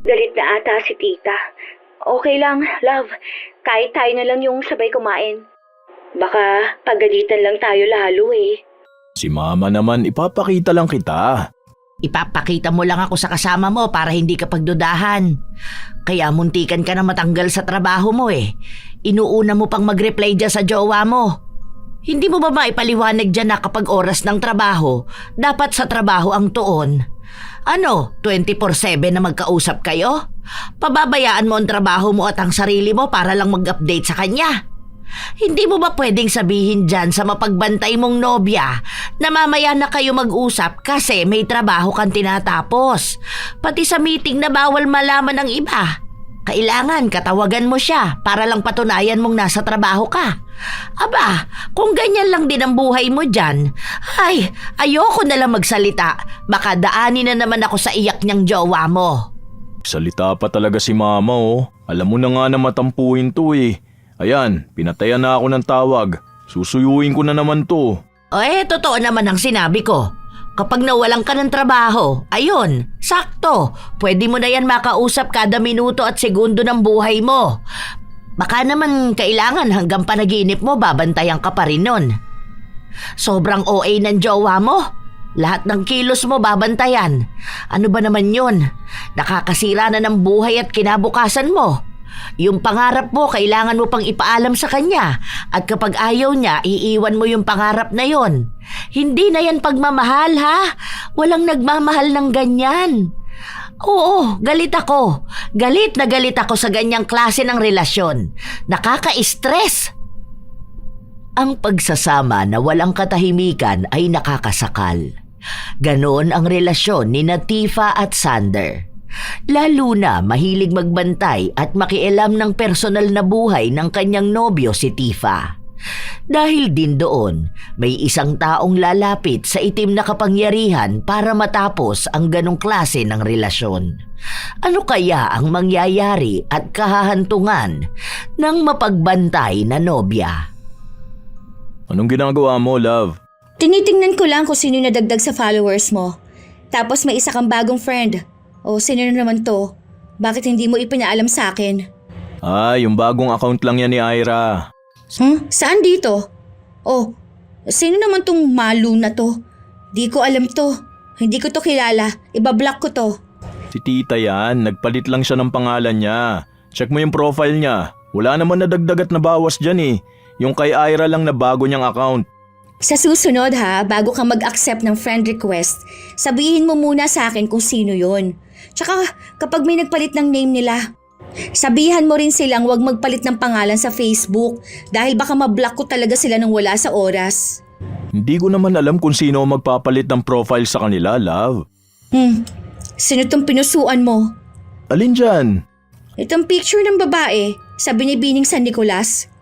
Galit na ata si tita. Okay lang, love. Kahit tayo na lang yung sabay kumain. Baka pagalitan lang tayo lalo eh. Si mama naman, ipapakita lang kita. Ipapakita mo lang ako sa kasama mo para hindi ka pagdudahan. Kaya muntikan ka na matanggal sa trabaho mo eh. Inuuna mo pang mag-reply dyan sa jowa mo. Hindi mo ba maipaliwanag dyan na kapag oras ng trabaho, dapat sa trabaho ang tuon? Ano, 24/7 na magkausap kayo? Pababayaan mo ang trabaho mo at ang sarili mo para lang mag-update sa kanya? Hindi mo ba pwedeng sabihin dyan sa mapagbantay mong nobya na mamaya na kayo mag-usap kasi may trabaho kang tinatapos? Pati sa meeting na bawal malaman ng iba. Kailangan katawagan mo siya para lang patunayan mong nasa trabaho ka. Aba, kung ganyan lang din ang buhay mo dyan, ay, ayoko na lang magsalita. Baka daanin na naman ako sa iyak niyang jowa mo. Salita pa talaga si mama oh. Alam mo na nga na matampuhin to eh. Ayan, pinatayan na ako ng tawag. Susuyuin ko na naman to. Totoo naman ang sinabi ko. Kapag nawalan ka ng trabaho, ayun, sakto. Pwede mo na yan makausap kada minuto at segundo ng buhay mo. Baka naman kailangan hanggang panaginip mo babantayan ka pa rin nun. Sobrang OA ng jowa mo. Lahat ng kilos mo babantayan. Ano ba naman yun? Nakakasira na ng buhay at kinabukasan mo. Yung pangarap mo, kailangan mo pang ipaalam sa kanya. At kapag ayaw niya, iiwan mo yung pangarap na yon. Hindi na yan pagmamahal, ha? Walang nagmamahal ng ganyan. Oo, galit ako. Galit na galit ako sa ganyang klase ng relasyon. Nakaka-stress. Ang pagsasama na walang katahimikan ay nakakasakal. Ganon ang relasyon ni Tifa at Sander. Lalo na mahilig magbantay at makialam ng personal na buhay ng kanyang nobyo si Tifa. Dahil din doon, may isang taong lalapit sa itim na kapangyarihan para matapos ang ganong klase ng relasyon. Ano kaya ang mangyayari at kahahantungan ng mapagbantay na nobya? Anong ginagawa mo, love? Tinitingnan ko lang kung sino nadagdag sa followers mo. Tapos may isa kang bagong friend. O sino na naman to? Bakit hindi mo ipinaalam sa akin? Yung bagong account lang yan ni Ira. Saan dito? Oh, sino naman tong Malu na to? Di ko alam to. Hindi ko to kilala. Ibablock ko to. Si tita yan, nagpalit lang siya ng pangalan niya. Check mo yung profile niya. Wala naman nadagdag at nabawas dyan eh. Yung kay Ira lang na bago niyang account. Sa susunod ha, bago ka mag-accept ng friend request, sabihin mo muna sa akin kung sino yon. Tsaka kapag may nagpalit ng name nila, sabihan mo rin silang huwag magpalit ng pangalan sa Facebook dahil baka mablock ko talaga sila nang wala sa oras. Hindi ko naman alam kung sino magpapalit ng profile sa kanila, love. Sino tong pinusuan mo? Alin dyan? Itong picture ng babae sa binibining San Nicolas.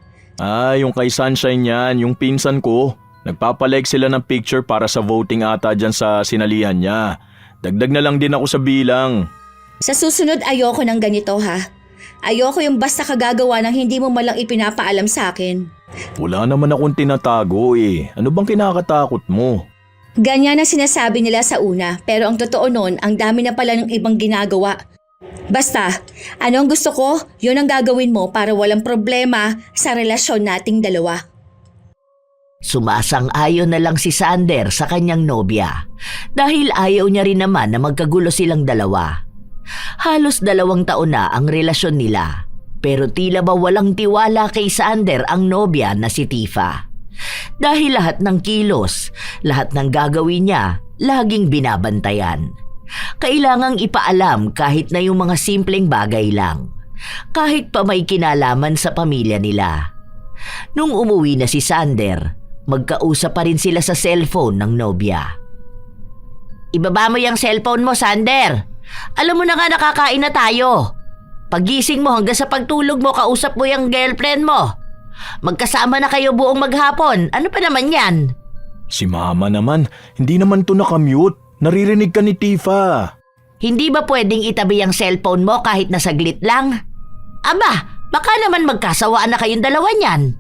Yung kay Sunshine yan, yung pinsan ko. Nagpapalike sila ng picture para sa voting ata dyan sa sinalihan niya. Dagdag na lang din ako sa bilang. Sa susunod ayoko ng ganito ha. Ayoko yung basta kagagawa ng hindi mo malang ipinapaalam sa akin. Wala naman akong tinatago eh. Ano bang kinakatakot mo? Ganyan ang sinasabi nila sa una pero ang totoo nun ang dami na pala ng ibang ginagawa. Basta, ano ang gusto ko, yun ang gagawin mo para walang problema sa relasyon nating dalawa. Sumasang-ayon na lang si Sander sa kanyang nobya dahil ayaw niya rin naman na magkagulo silang dalawa. Halos 2 taon na ang relasyon nila pero tila ba walang tiwala kay Sander ang nobya na si Tifa. Dahil lahat ng kilos, lahat ng gagawin niya, laging binabantayan. Kailangang ipaalam kahit na yung mga simpleng bagay lang, kahit pa may kinalaman sa pamilya nila. Nung umuwi na si Sander, magkausap pa rin sila sa cellphone ng nobya. Ibaba mo yung cellphone mo, Sander. Alam mo na nga nakakain na tayo. Pagising mo hanggang sa pagtulog mo, kausap mo yung girlfriend mo. Magkasama na kayo buong maghapon. Ano pa naman yan? Si mama naman, hindi naman to nakamute. Naririnig ka ni Tifa. Hindi ba pwedeng itabi ang cellphone mo kahit na saglit lang? Aba, baka naman magkasawaan na kayong dalawa niyan.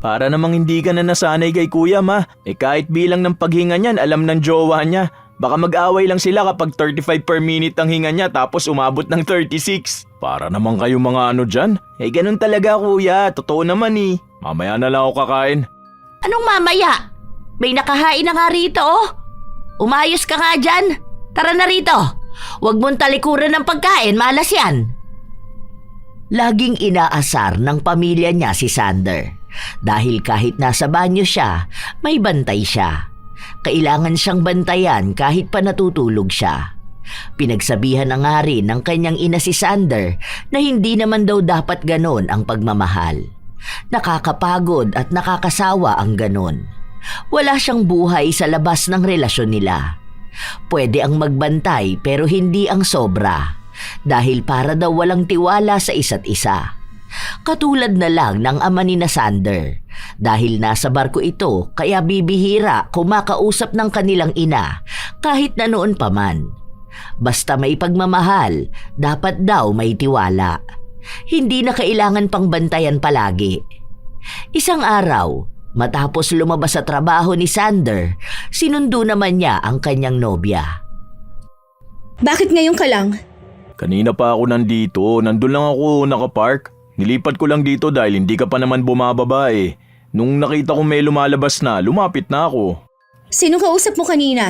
Para namang hindi ka na nasanay kay kuya ma. Kahit bilang ng paghinga niyan, alam ng jowa niya. Baka mag-away lang sila kapag 35 per minute ang hinga niya tapos umabot ng 36. Para naman kayo mga ano dyan. Ganun talaga kuya, totoo naman eh. Mamaya na lang ako kakain. Anong mamaya? May nakahain na nga rito oh. Umayos ka nga dyan. Tara na rito. Huwag mong talikuran ng pagkain, malas yan. Laging inaasar ng pamilya niya si Sander. Dahil kahit nasa banyo siya, may bantay siya. Kailangan siyang bantayan kahit pa natutulog siya. Pinagsabihan na nga rin ng kanyang ina si Sander na hindi naman daw dapat ganon ang pagmamahal. Nakakapagod at nakakasawa ang ganon. Wala siyang buhay sa labas ng relasyon nila. Pwede ang magbantay pero hindi ang sobra. Dahil para daw walang tiwala sa isa't isa. Katulad na lang ng ama ni na Sander. Dahil nasa barko ito kaya bibihira kumakausap ng kanilang ina kahit na noon pa man. Basta may pagmamahal, dapat daw may tiwala. Hindi na kailangan pang bantayan palagi. Isang araw, matapos lumabas sa trabaho ni Sander, sinundo naman niya ang kanyang nobya. Bakit ngayon ka lang? Kanina pa ako nandito, nandun lang ako nakapark. Nilipat ko lang dito dahil hindi ka pa naman bumababa eh. Nung nakita ko may lumalabas na, lumapit na ako. Sino kausap mo kanina?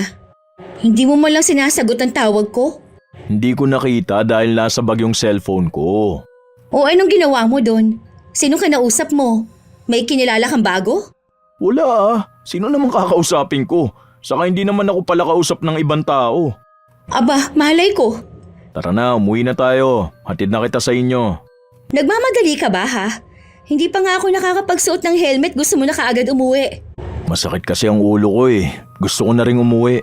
Hindi mo man lang sinasagot ang tawag ko? Hindi ko nakita dahil nasa bag yung cellphone ko. O anong ginawa mo doon? Sino ka nausap mo? May kinilala kang bago? Wala ah, sino naman kakausapin ko? Saka hindi naman ako pala kausap ng ibang tao. Aba, malay ko. Tara na, umuwi na tayo. Hatid na kita sa inyo. Nagmamadali ka ba ha? Hindi pa nga ako nakakapagsuot ng helmet, gusto mo na kaagad umuwi. Masakit kasi ang ulo ko eh. Gusto ko na ring umuwi.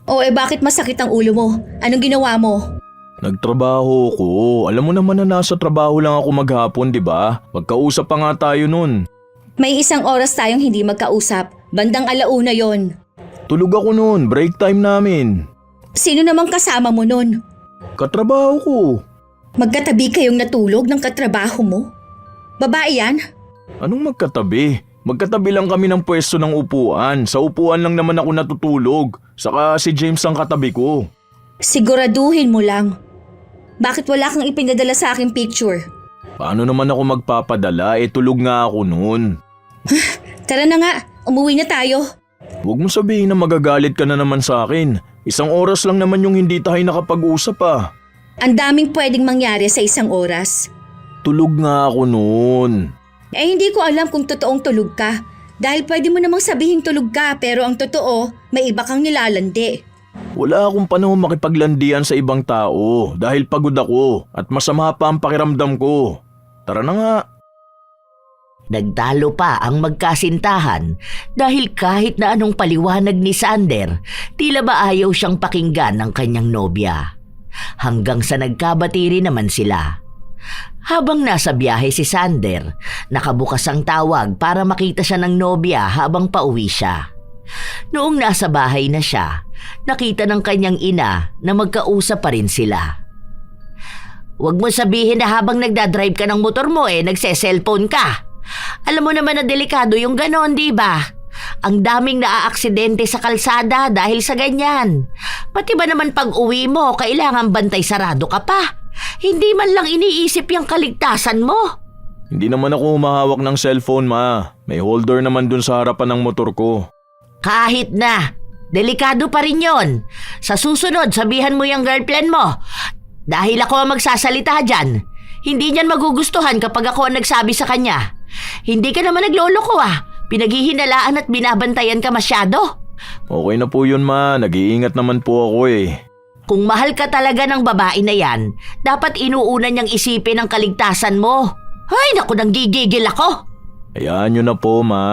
O bakit masakit ang ulo mo? Anong ginawa mo? Nagtrabaho ko. Alam mo naman na nasa trabaho lang ako maghapon, di ba? Magkausap pa nga tayo nun. May isang oras tayong hindi magkausap. Bandang 1:00 yon. Tulog ako nun, break time namin. Sino namang kasama mo nun? Katrabaho ko. Magkatabi kayong natulog ng katrabaho mo? Babae yan? Anong magkatabi? Magkatabi lang kami ng pwesto ng upuan. Sa upuan lang naman ako natutulog. Saka si James ang katabi ko. Siguraduhin mo lang. Bakit wala kang ipinadala sa aking picture? Paano naman ako magpapadala? Tulog nga ako nun. Tara na nga, umuwi na tayo. Huwag mo sabihin na magagalit ka na naman sa akin. Isang oras lang naman yung hindi tayo nakapag-usap ah. Ang daming pwedeng mangyari sa isang oras. Tulog nga ako noon. Hindi ko alam kung totoong tulog ka. Dahil pwede mo namang sabihin tulog ka pero ang totoo, may iba kang nilalandi. Wala akong panahon makipaglandian sa ibang tao dahil pagod ako at masama pa ang pakiramdam ko. Tara na nga. Nagtalo pa ang magkasintahan dahil kahit na anong paliwanag ni Sander, tila ba ayaw siyang pakinggan ng kanyang nobya. Hanggang sa nagkabatiri naman sila. Habang nasa biyahe si Sander, nakabukas ang tawag para makita siya ng nobya habang pauwi siya. Noong nasa bahay na siya, nakita ng kanyang ina na magkausap pa rin sila. Huwag mo sabihin na habang nagdadrive ka ng motor mo nagse-cellphone ka. Alam mo naman na delikado yung ganon, di ba? Ang daming naaaksidente sa kalsada dahil sa ganyan. Pati ba naman pag uwi mo, kailangan bantay sarado ka pa? Hindi man lang iniisip yung kaligtasan mo. Hindi naman ako humahawak ng cellphone, ma. May holder naman dun sa harapan ng motor ko. Kahit na, delikado pa rin yon. Sa susunod, sabihan mo yung girlfriend mo. Dahil ako ang magsasalita dyan. Hindi niyan magugustuhan kapag ako ang nagsabi sa kanya. Hindi ka naman nagloloko Pinaghihinalaan at binabantayan ka masyado. Okay na po yun, ma. Nag-iingat naman po ako Kung mahal ka talaga ng babae na yan, dapat inuuna niyang isipin ang kaligtasan mo. Ay, naku, nang gigigil ako. Hayaan nyo na po, ma.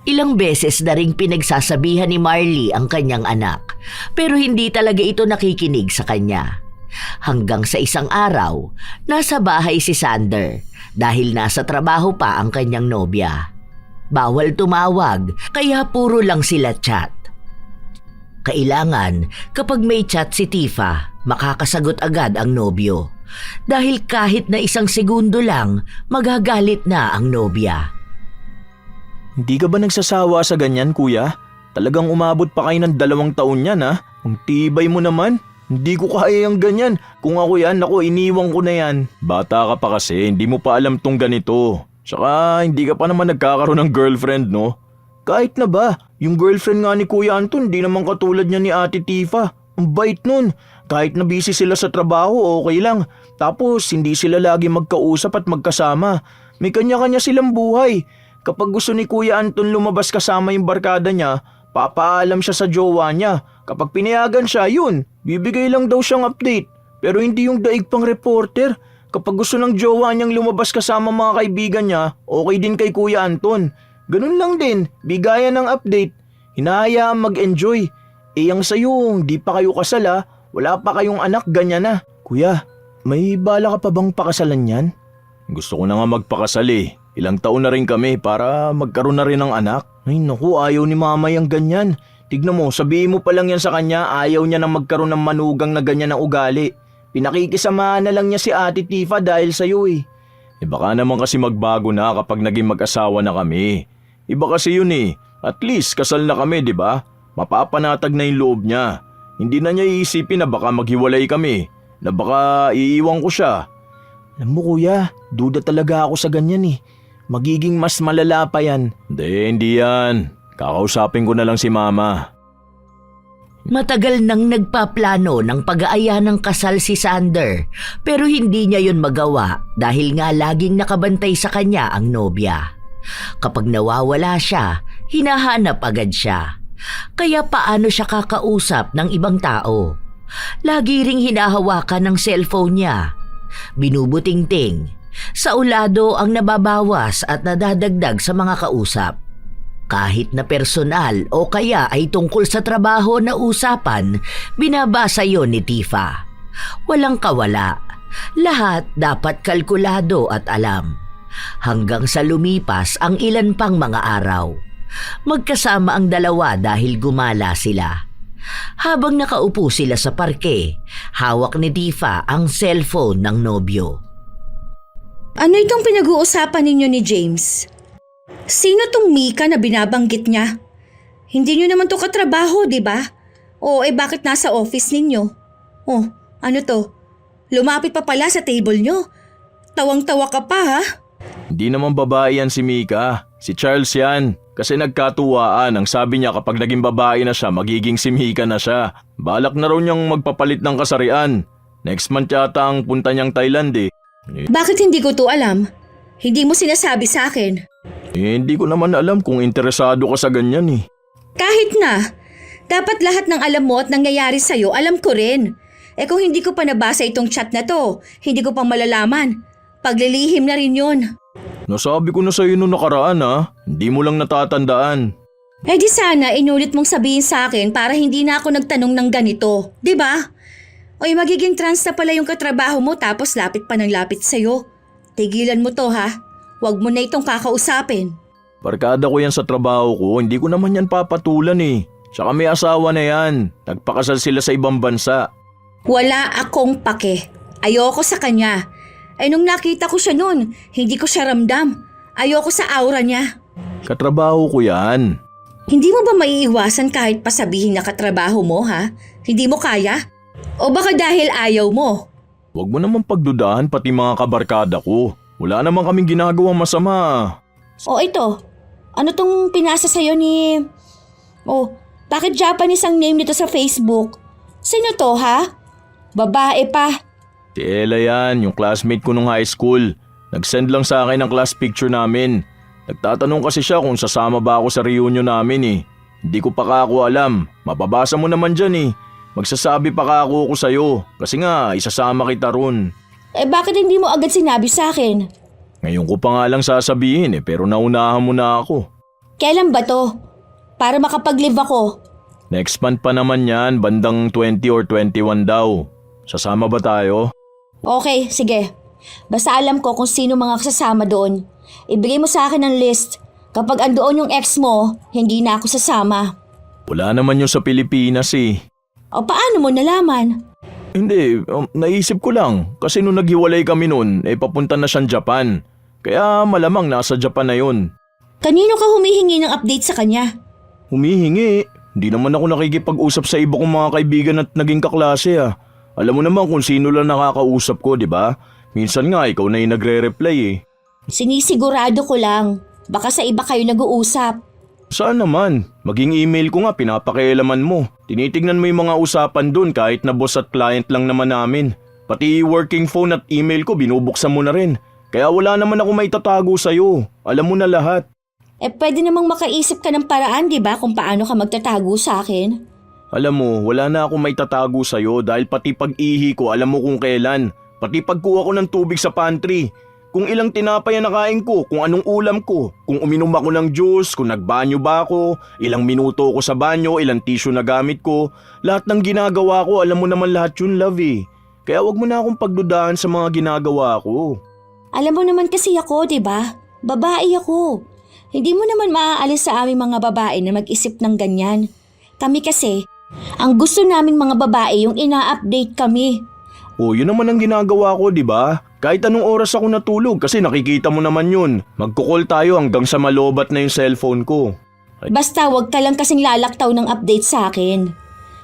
Ilang beses na ring pinagsasabihan ni Marley ang kanyang anak, pero hindi talaga ito nakikinig sa kanya. Hanggang sa isang araw, nasa bahay si Sander dahil nasa trabaho pa ang kanyang nobya. Bawal tumawag, kaya puro lang sila chat. Kailangan kapag may chat si Tifa, makakasagot agad ang nobyo. Dahil kahit na isang segundo lang, magagalit na ang nobya. Hindi ka ba nagsasawa sa ganyan, kuya? Talagang umabot pa kayo ng 2 taon yan ha? Ang tibay mo naman. Hindi ko kaya yung ganyan. Kung ako yan, ako iniwan ko na yan. Bata ka pa kasi, hindi mo pa alam tong ganito. Tsaka hindi ka pa naman nagkakaroon ng girlfriend, no? Kahit na ba, yung girlfriend nga ni Kuya Anton, hindi naman katulad niya ni Ate Tifa. Ang bait nun. Kahit na busy sila sa trabaho, okay lang. Tapos hindi sila lagi magkausap at magkasama. May kanya-kanya silang buhay. Kapag gusto ni Kuya Anton lumabas kasama yung barkada niya, papaalam siya sa jowa niya. Kapag pinayagan siya, yun, bibigay lang daw siyang update. Pero hindi yung daig pang reporter. Kapag gusto ng jowa niyang lumabas kasama mga kaibigan niya, okay din kay Kuya Anton. Ganun lang din, bigayan ng update. Hinahayaan mag-enjoy. Ang sa'yo, di pa kayo kasal ha. Wala pa kayong anak, ganyan na. Kuya, may bala ka pa bang pakasalan yan? Gusto ko na nga magpakasal eh. Ilang taon na rin kami para magkaroon na rin ng anak. Ay naku, ayaw ni mama yung ganyan. Tignan mo, sabihin mo pa lang yan sa kanya, ayaw niya nang magkaroon ng manugang na ganyan na ugali. Pinakikisamahan na lang niya si Ate Tifa dahil sa'yo eh. Baka naman kasi magbago na kapag naging mag-asawa na kami. Iba kasi yun eh. At least kasal na kami, di ba? Mapapanatag na yung loob niya. Hindi na niya iisipin na baka maghiwalay kami. Na baka iiwan ko siya. Alam mo kuya, duda talaga ako sa ganyan eh. Magiging mas malala pa yan. Hindi yan. Kakausapin ko na lang si mama. Matagal nang nagpaplano ng pag-aaya ng kasal si Sander pero hindi niya yun magawa dahil nga laging nakabantay sa kanya ang nobya. Kapag nawawala siya, hinahanap agad siya. Kaya paano siya kakausap ng ibang tao? Lagi ring hinahawakan ng cellphone niya. Binubutingting. Sa ulado ang nababawas at nadadagdag sa mga kausap. Kahit na personal o kaya ay tungkol sa trabaho na usapan, binabasa yon ni Tifa. Walang kawala. Lahat dapat kalkulado at alam. Hanggang sa lumipas ang ilan pang mga araw. Magkasama ang dalawa dahil gumala sila. Habang nakaupo sila sa parke, hawak ni Tifa ang cellphone ng nobyo. Ano itong pinag-uusapan ninyo ni James? Sino tong Mika na binabanggit niya? Hindi niyo naman to katrabaho, di ba? O bakit nasa office ninyo? Oh, ano to? Lumapit pa pala sa table niyo. Tawang-tawa ka pa ha? Hindi naman babae yan si Mika. Si Charles yan. Kasi nagkatuwaan ang sabi niya kapag naging babae na siya, magiging si Mika na siya. Balak na raw niyang magpapalit ng kasarian. Next month yata ang punta niyang Thailand eh. Bakit hindi ko to alam? Hindi mo sinasabi sa akin. Hindi ko naman alam kung interesado ka sa ganyan eh. Kahit na. Dapat lahat ng alam mo at nangyayari sa'yo, alam ko rin. Kung hindi ko pa nabasa itong chat na to, hindi ko pa malalaman. Paglilihim na rin yun. Nasabi ko na sa'yo noong nakaraan ha. Hindi mo lang natatandaan. Di sana inulit mong sabihin sa akin para hindi na ako nagtanong ng ganito. Di ba? Magiging trans na pala yung katrabaho mo tapos lapit pa ng lapit sa'yo. Tigilan mo to ha. Huwag mo na itong kakausapin. Barkada ko yan sa trabaho ko, hindi ko naman yan papatulan eh. Tsaka may asawa na yan. Nagpakasal sila sa ibang bansa. Wala akong pake. Ayoko sa kanya. Nung nakita ko siya noon, hindi ko siya ramdam. Ayoko sa aura niya. Katrabaho ko yan. Hindi mo ba maiiwasan kahit pasabihin na katrabaho mo ha? Hindi mo kaya? O baka dahil ayaw mo? Huwag mo naman pagdudahan pati mga kabarkada ko. Wala naman kaming ginagawang masama. O ito, ano tong pinasa sa'yo ni... bakit Japanese ang name nito sa Facebook? Sino to ha? Babae pa. Si Ella yan, yung classmate ko nung high school. Nag-send lang sa akin ang class picture namin. Nagtatanong kasi siya kung sasama ba ako sa reunion namin eh. Hindi ko pa ako alam. Mababasa mo naman dyan eh. Magsasabi pa ako sa'yo. Kasi nga, isasama kita ron. Bakit hindi mo agad sinabi sa akin? Ngayon ko pa nga lang sasabihin pero naunahan mo na ako. Kailan ba to? Para makapag-live ako. Next month pa naman yan, bandang 20 or 21 daw. Sasama ba tayo? Okay, sige. Basta alam ko kung sino mga kasasama doon. Ibigay mo sa akin ang list. Kapag andoon yung ex mo, hindi na ako sasama. Wala naman yun sa Pilipinas eh. O paano mo nalaman? Hindi, naisip ko lang. Kasi nung naghiwalay kami noon, papunta na siyang Japan. Kaya malamang nasa Japan na yun. Kanino ka humihingi ng update sa kanya? Humihingi. Hindi naman ako nakikipag-usap sa iba kong mga kaibigan at naging kaklase ah. Alam mo naman kung sino lang nakakausap ko, di ba? Minsan nga ikaw na yung nagre-reply eh. Sinisigurado ko lang. Baka sa iba kayo nag-uusap. Saan naman? Maging email ko nga pinapakialaman mo. Tinitignan mo yung mga usapan dun kahit na boss at client lang naman namin. Pati working phone at email ko binubuksan mo na rin. Kaya wala naman ako may tatago sa'yo. Alam mo na lahat. Pwede namang makaisip ka ng paraan, di ba, kung paano ka magtatago sa akin? Alam mo, wala na ako may tatago sa'yo dahil pati pag-ihi ko alam mo kung kailan. Pati pagkuha ko ng tubig sa pantry. Kung ilang tinapay ang nakain ko, kung anong ulam ko, kung uminom ako ng juice, kung nagbanyo ba ako, ilang minuto ako sa banyo, ilang tissue na gamit ko. Lahat ng ginagawa ko, alam mo naman lahat yun, love eh. Kaya wag mo na akong pagdudahan sa mga ginagawa ko. Alam mo naman kasi ako, di ba? Babae ako. Hindi mo naman maaalis sa aming mga babae na mag-isip ng ganyan. Kami kasi, ang gusto naming mga babae yung ina-update kami. O yun naman ang ginagawa ko, di ba? Kahit anong oras ako natulog kasi nakikita mo naman yun. Magkukol tayo hanggang sa malobat na yung cellphone ko. Basta wag ka lang kasing lalaktaw ng update sa akin.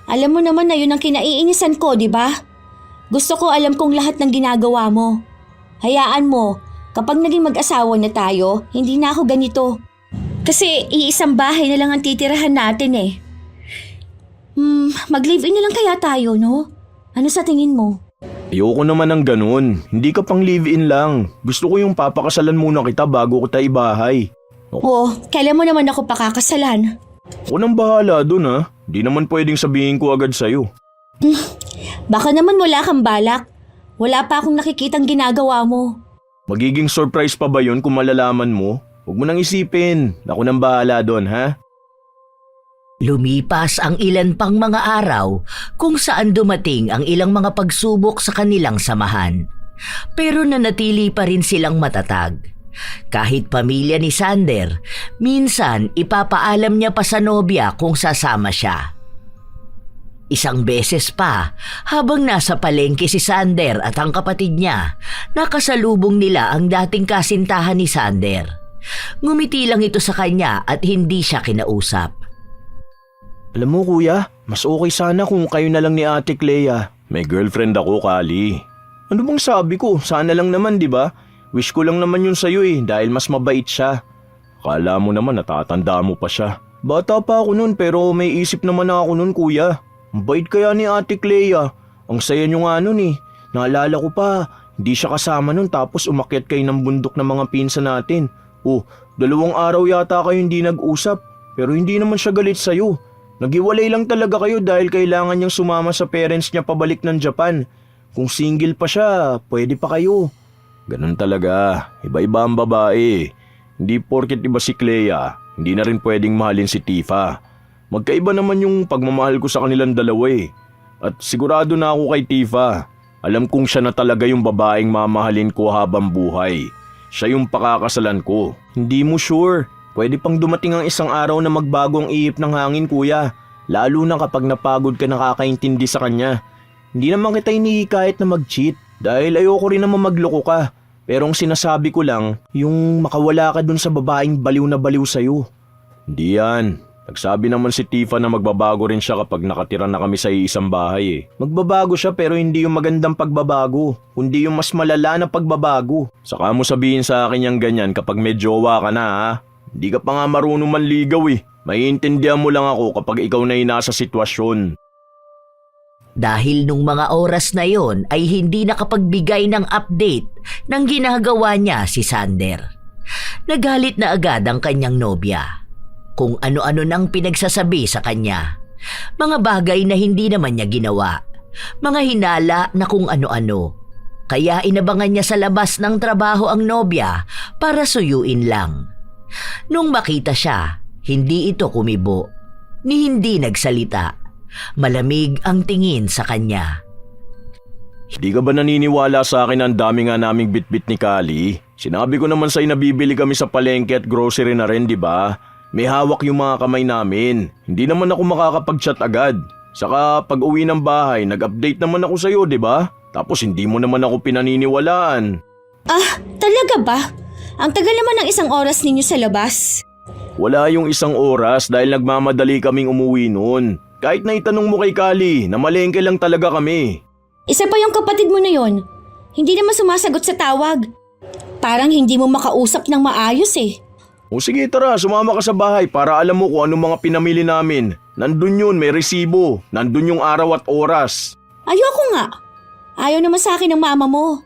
Alam mo naman na yun ang kinaiinisan ko, di ba? Gusto ko alam kong lahat ng ginagawa mo. Hayaan mo, kapag naging mag-asawa na tayo, hindi na ako ganito. Kasi iisang bahay na lang ang titirahan natin eh. Mag-live-in na lang kaya tayo, no? Ano sa tingin mo? Ayoko naman ng ganun. Hindi ka pang live-in lang. Gusto ko yung papakasalan muna kita bago kita ibahay. Oo, kailan mo naman ako pakakasalan? Ako nang bahala dun ha. Di naman pwedeng sabihin ko agad sa'yo. Baka naman wala kang balak. Wala pa akong nakikitang ginagawa mo. Magiging surprise pa ba yun kung malalaman mo? Huwag mo nang isipin. Ako nang bahala dun ha. Lumipas ang ilan pang mga araw kung saan dumating ang ilang mga pagsubok sa kanilang samahan. Pero nanatili pa rin silang matatag. Kahit pamilya ni Sander, minsan ipapaalam niya pa sa nobya kung sasama siya. Isang beses pa, habang nasa palengke si Sander at ang kapatid niya, nakasalubong nila ang dating kasintahan ni Sander. Ngumiti lang ito sa kanya at hindi siya kinausap. Alam mo kuya, mas okay sana kung kayo na lang ni Ate Clea. May girlfriend ako, Kali. Ano bang sabi ko? Sana lang naman, di ba? Wish ko lang naman yun sa'yo eh, dahil mas mabait siya. Akala mo naman natatanda mo pa siya. Bata pa ako nun pero may isip naman ako nun kuya. Ang bait kaya ni Ate Clea. Ang saya nyo nga nun eh. Naalala ko pa, hindi siya kasama nun tapos umakyat kayo ng bundok ng mga pinsan natin. 2 araw yata kayo hindi nag-usap pero hindi naman siya galit sa'yo. Naghiwalay lang talaga kayo dahil kailangan niyang sumama sa parents niya pabalik ng Japan. Kung single pa siya, pwede pa kayo. Ganun talaga, iba-iba ang babae. Hindi porket iba si Clea, hindi na rin pwedeng mahalin si Tifa. Magkaiba naman yung pagmamahal ko sa kanilang dalawa eh. At sigurado na ako kay Tifa. Alam kong siya na talaga yung babaeng mamahalin ko habang buhay. Siya yung pakakasalan ko. Hindi mo sure. Pwede pang dumating ang isang araw na magbago ang ihip ng hangin kuya. Lalo na kapag napagod ka nakakaintindi sa kanya. Hindi naman kita hinihikayat na mag-cheat dahil ayoko rin naman magloko ka. Pero ang sinasabi ko lang, yung makawala ka dun sa babaeng baliw na baliw sa'yo. Hindi yan. Nagsabi naman si Tifa na magbabago rin siya kapag nakatira na kami sa isang bahay eh. Magbabago siya pero hindi yung magandang pagbabago, kundi yung mas malala na pagbabago. Saka mo sabihin sa akin yung ganyan kapag may jowa ka na ha. Hindi ka pa nga marunong manligaw eh. Maiintindihan mo lang ako kapag ikaw na yung nasa sitwasyon. Dahil nung mga oras na yon ay hindi nakapagbigay ng update ng ginagawa niya si Sander. Nagalit na agad ang kanyang nobya. Kung ano-ano nang pinagsasabi sa kanya. Mga bagay na hindi naman niya ginawa. Mga hinala na kung ano-ano. Kaya inabangan niya sa labas ng trabaho ang nobya para suyuin lang. Nung makita siya, hindi ito kumibo, ni hindi nagsalita. Malamig ang tingin sa kanya. Hindi ka ba naniniwala sa akin na ang dami nga naming bitbit ni Kali? Sinabi ko naman sa'yo na bibili kami sa palengke at grocery na rin, di ba? May hawak yung mga kamay namin. Hindi naman ako makakapag-chat agad. Saka pag uwi ng bahay, nag-update naman ako sa'yo, di ba? Tapos hindi mo naman ako pinaniniwalaan. Ah, talaga ba? Ang tagal naman ng 1 oras ninyo sa labas. Wala yung isang oras dahil nagmamadali kaming umuwi noon. Kahit na itanong mo kay Kali na malengke lang talaga kami. Isa pa yung kapatid mo na yon. Hindi naman sumasagot sa tawag. Parang hindi mo makausap ng maayos eh. O sige tara, sumama ka sa bahay para alam mo kung anong mga pinamili namin. Nandun yun, may resibo. Nandun yung araw at oras. Ayoko nga. Ayaw naman sa akin ng mama mo.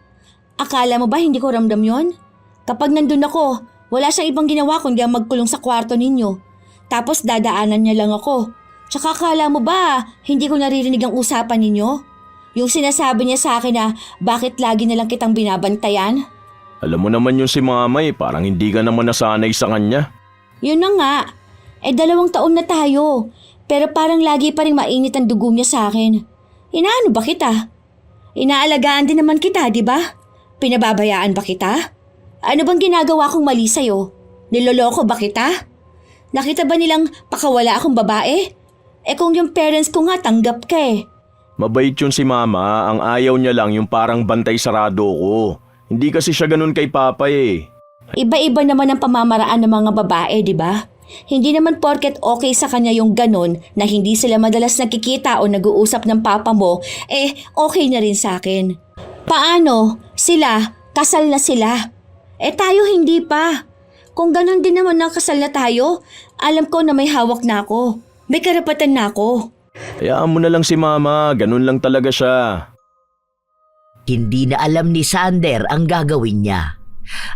Akala mo ba hindi ko ramdam yon? Kapag nandun ako, wala siyang ibang ginawa kundi ang magkulong sa kwarto ninyo. Tapos dadaanan niya lang ako. Tsaka akala mo ba hindi ko naririnig ang usapan ninyo? Yung sinasabi niya sa akin na bakit lagi na lang kitang binabantayan? Alam mo naman yun si mama parang hindi ka naman nasanay sa kanya. Yun na nga. 2 taon na tayo. Pero parang lagi pa rin mainit ang dugo niya sa akin. Inaano ba kita? Inaalagaan din naman kita, di ba? Pinababayaan ba kita? Ano bang ginagawa kong mali sa'yo? Niloloko ba kita? Nakita ba nilang pakawala akong babae? Kung yung parents ko nga tanggap ka eh. Mabait yun si mama, ang ayaw niya lang yung parang bantay sarado ko. Hindi kasi siya ganun kay papa Iba-iba naman ang pamamaraan ng mga babae, di ba? Hindi naman porket okay sa kanya yung ganon na hindi sila madalas nakikita o nag-uusap ng papa mo, okay na rin sa akin. Paano? Sila, kasal na sila. Tayo hindi pa. Kung ganon din naman na kasal na tayo, alam ko na may hawak na ako. May karapatan na ako. Hayaan mo na lang si mama, ganun lang talaga siya. Hindi na alam ni Sander ang gagawin niya.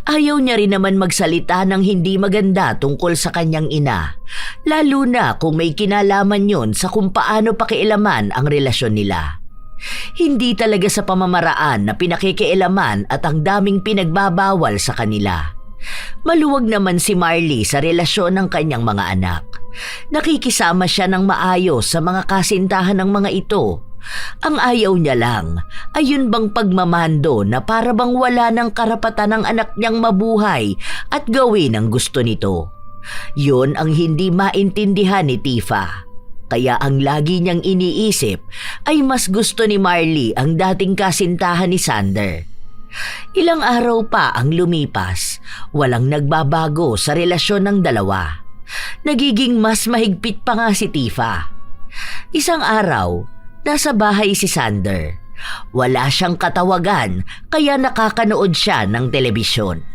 Ayaw niya rin naman magsalita ng hindi maganda tungkol sa kanyang ina, lalo na kung may kinalaman yon sa kung paano pakialaman ang relasyon nila. Hindi talaga sa pamamaraan na pinakikialaman at ang daming pinagbabawal sa kanila. Maluwag naman si Marley sa relasyon ng kanyang mga anak. Nakikisama siya ng maayos sa mga kasintahan ng mga ito. Ang ayaw niya lang ay yun bang pagmamando na para bang wala ng karapatan ng anak niyang mabuhay at gawin ang gusto nito. Yun ang hindi maintindihan ni Tifa. Kaya ang lagi niyang iniisip ay mas gusto ni Marley ang dating kasintahan ni Sander. Ilang araw pa ang lumipas, walang nagbabago sa relasyon ng dalawa. Nagiging mas mahigpit pa nga si Tifa. Isang araw, nasa bahay si Sander. Wala siyang katawagan kaya nakakanood siya ng telebisyon.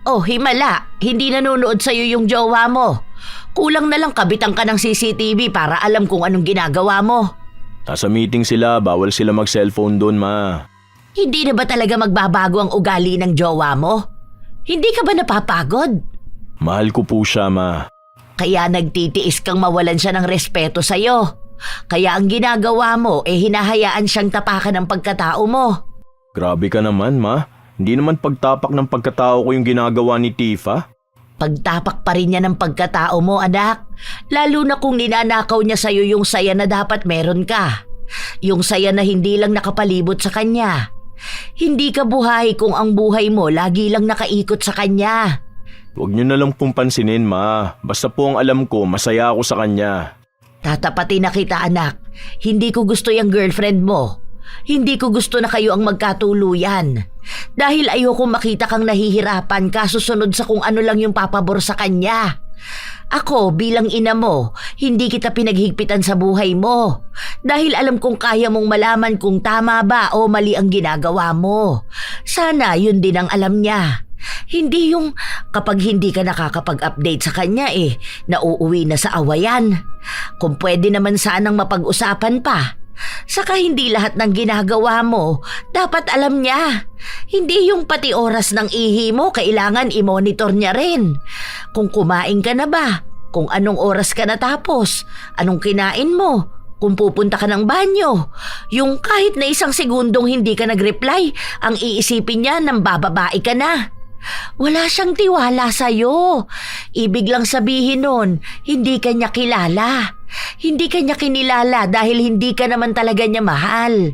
Oh, himala, hindi nanonood sa'yo yung jowa mo. Kulang na lang kabitan ka ng CCTV para alam kung anong ginagawa mo. Nasa meeting sila, bawal sila mag-cellphone doon, ma. Hindi na ba talaga magbabago ang ugali ng jowa mo? Hindi ka ba napapagod? Mahal ko po siya, ma. Kaya nagtitiis kang mawalan siya ng respeto sa'yo. Kaya ang ginagawa mo hinahayaan siyang tapakan ng pagkatao mo. Grabe ka naman, ma. Hindi naman pagtapak ng pagkatao ko yung ginagawa ni Tifa. Pagtapak pa rin niya ng pagkatao mo, anak. Lalo na kung ninanakaw niya sa'yo yung saya na dapat meron ka. Yung saya na hindi lang nakapalibot sa kanya. Hindi ka buhay kung ang buhay mo lagi lang nakaikot sa kanya. Huwag niyo na lang pong pansinin, ma. Basta po ang alam ko, masaya ako sa kanya. Tatapatin na kita, anak. Hindi ko gusto yung girlfriend mo. Hindi ko gusto na kayo ang magkatuluyan. Dahil ayoko makita kang nahihirapan kasusunod sa kung ano lang yung papabor sa kanya. Ako bilang ina mo, hindi kita pinaghigpitan sa buhay mo. Dahil alam kong kaya mong malaman kung tama ba o mali ang ginagawa mo. Sana yun din ang alam niya. Hindi yung kapag hindi ka nakakapag-update sa kanya nauuwi na sa awayan. Kung pwede naman sanang mapag-usapan pa. Saka hindi lahat ng ginagawa mo, dapat alam niya. Hindi yung pati oras ng ihi mo, kailangan i-monitor niya rin. Kung kumain ka na ba, kung anong oras ka natapos, anong kinain mo, kung pupunta ka ng banyo. Yung kahit na isang segundong hindi ka nag-reply, ang iisipin niya nang bababae ka na. Wala siyang tiwala sa'yo. Ibig lang sabihin nun, hindi ka niya kilala. Hindi ka niya kinilala dahil hindi ka naman talaga niya mahal.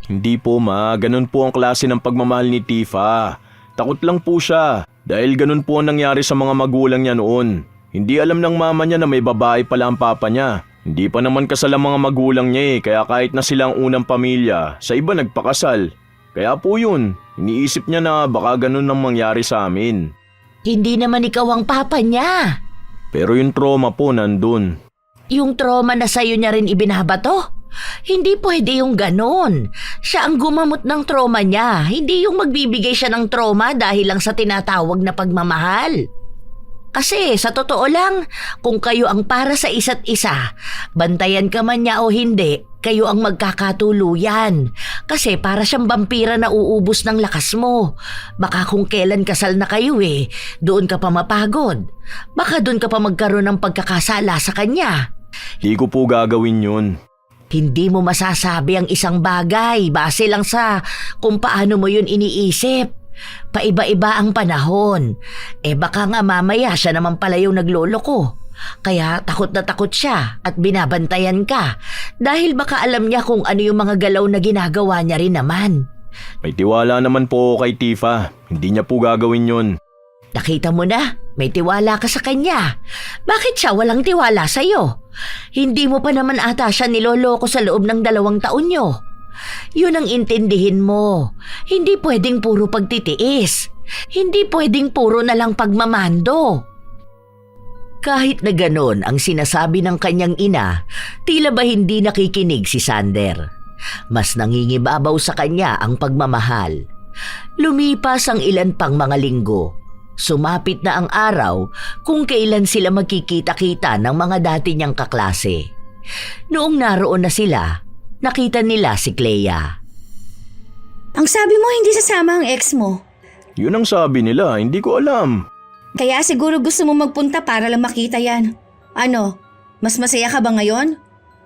Hindi po, ma. Ganun po ang klase ng pagmamahal ni Tifa. Takot lang po siya dahil ganun po ang nangyari sa mga magulang niya noon. Hindi alam ng mama niya na may babae pala ang papa niya. Hindi pa naman kasal ang mga magulang niya kaya kahit na sila ang unang pamilya, sa iba nagpakasal. Kaya po yun, iniisip niya na baka ganun ang mangyari sa amin. Hindi naman ikaw ang papa niya. Pero yung trauma po nandun. Yung trauma na sa'yo niya rin ibinabato? Hindi pwede yung ganon. Siya ang gumamot ng trauma niya, hindi yung magbibigay siya ng trauma dahil lang sa tinatawag na pagmamahal. Kasi sa totoo lang, kung kayo ang para sa isa't isa, bantayan ka man niya o hindi, kayo ang magkakatuluyan. Kasi para siyang vampira na uubos ng lakas mo. Baka kung kailan kasal na kayo doon ka pa mapagod. Baka doon ka pa magkaroon ng pagkakasala sa kanya. Di ko po gagawin yun. Hindi mo masasabi ang isang bagay base lang sa kung paano mo yun iniisip. Paiba-iba ang panahon. Baka nga mamaya siya naman pala yung nagloloko. Kaya takot na takot siya at binabantayan ka dahil baka alam niya kung ano yung mga galaw na ginagawa niya rin naman. May tiwala naman po kay Tifa. Hindi niya po gagawin yun. Nakita mo na, may tiwala ka sa kanya. Bakit siya walang tiwala sa'yo? Hindi mo pa naman ata siya niloloko sa loob ng 2 taon niyo. Yun ang intindihin mo. Hindi pwedeng puro pagtitiis. Hindi pwedeng puro na lang pagmamando. Kahit na ganon ang sinasabi ng kanyang ina, tila ba hindi nakikinig si Sander. Mas nangingibabaw sa kanya ang pagmamahal. Lumipas ang ilan pang mga linggo. Sumapit na ang araw kung kailan sila magkikita-kita ng mga dati niyang kaklase. Noong naroon na sila, nakita nila si Clea. Ang sabi mo hindi sasama ang ex mo. Yun ang sabi nila, hindi ko alam. Kaya siguro gusto mo magpunta para lang makita yan. Ano, mas masaya ka ba ngayon?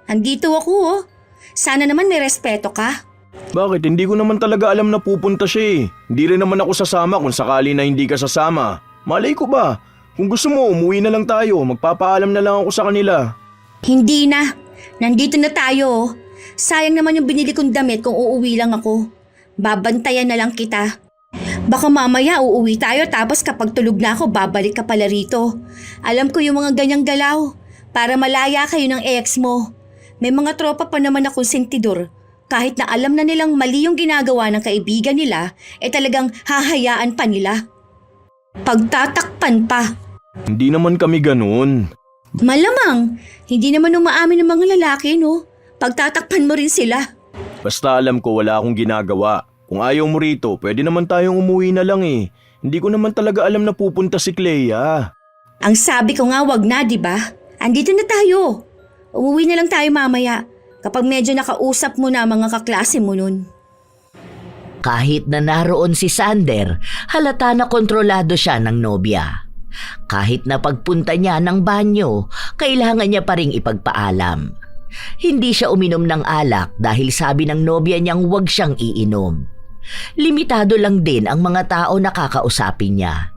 Andito ako Sana naman may respeto ka. Bakit? Hindi ko naman talaga alam na pupunta siya Hindi rin naman ako sasama kung sakali na hindi ka sasama. Malay ko ba? Kung gusto mo, umuwi na lang tayo. Magpapaalam na lang ako sa kanila. Hindi na. Nandito na tayo. Sayang naman yung binili kong damit kung uuwi lang ako. Babantayan na lang kita. Baka mamaya uuwi tayo tapos kapag tulog na ako babalik ka pala rito. Alam ko yung mga ganyang galaw. Para malaya kayo ng ex mo. May mga tropa pa naman akong sentidor. Kahit na alam na nilang mali yung ginagawa ng kaibigan nila, talagang hahayaan pa nila. Pagtatakpan pa. Hindi naman kami ganun. Malamang, hindi naman umaamin ng mga lalaki, no? Pagtatakpan mo rin sila. Basta alam ko wala akong ginagawa. Kung ayaw mo rito, pwede naman tayong umuwi na lang Hindi ko naman talaga alam na pupunta si Clea. Ang sabi ko nga wag na, di ba? Andito na tayo. Umuwi na lang tayo mamaya. Kapag medyo nakausap mo na mga kaklase mo nun. Kahit na naroon si Sander, halata na kontrolado siya ng nobya. Kahit na pagpunta niya ng banyo, kailangan niya pa ring ipagpaalam. Hindi siya uminom ng alak dahil sabi ng nobya niyang huwag siyang iinom. Limitado lang din ang mga tao na kakausapin niya.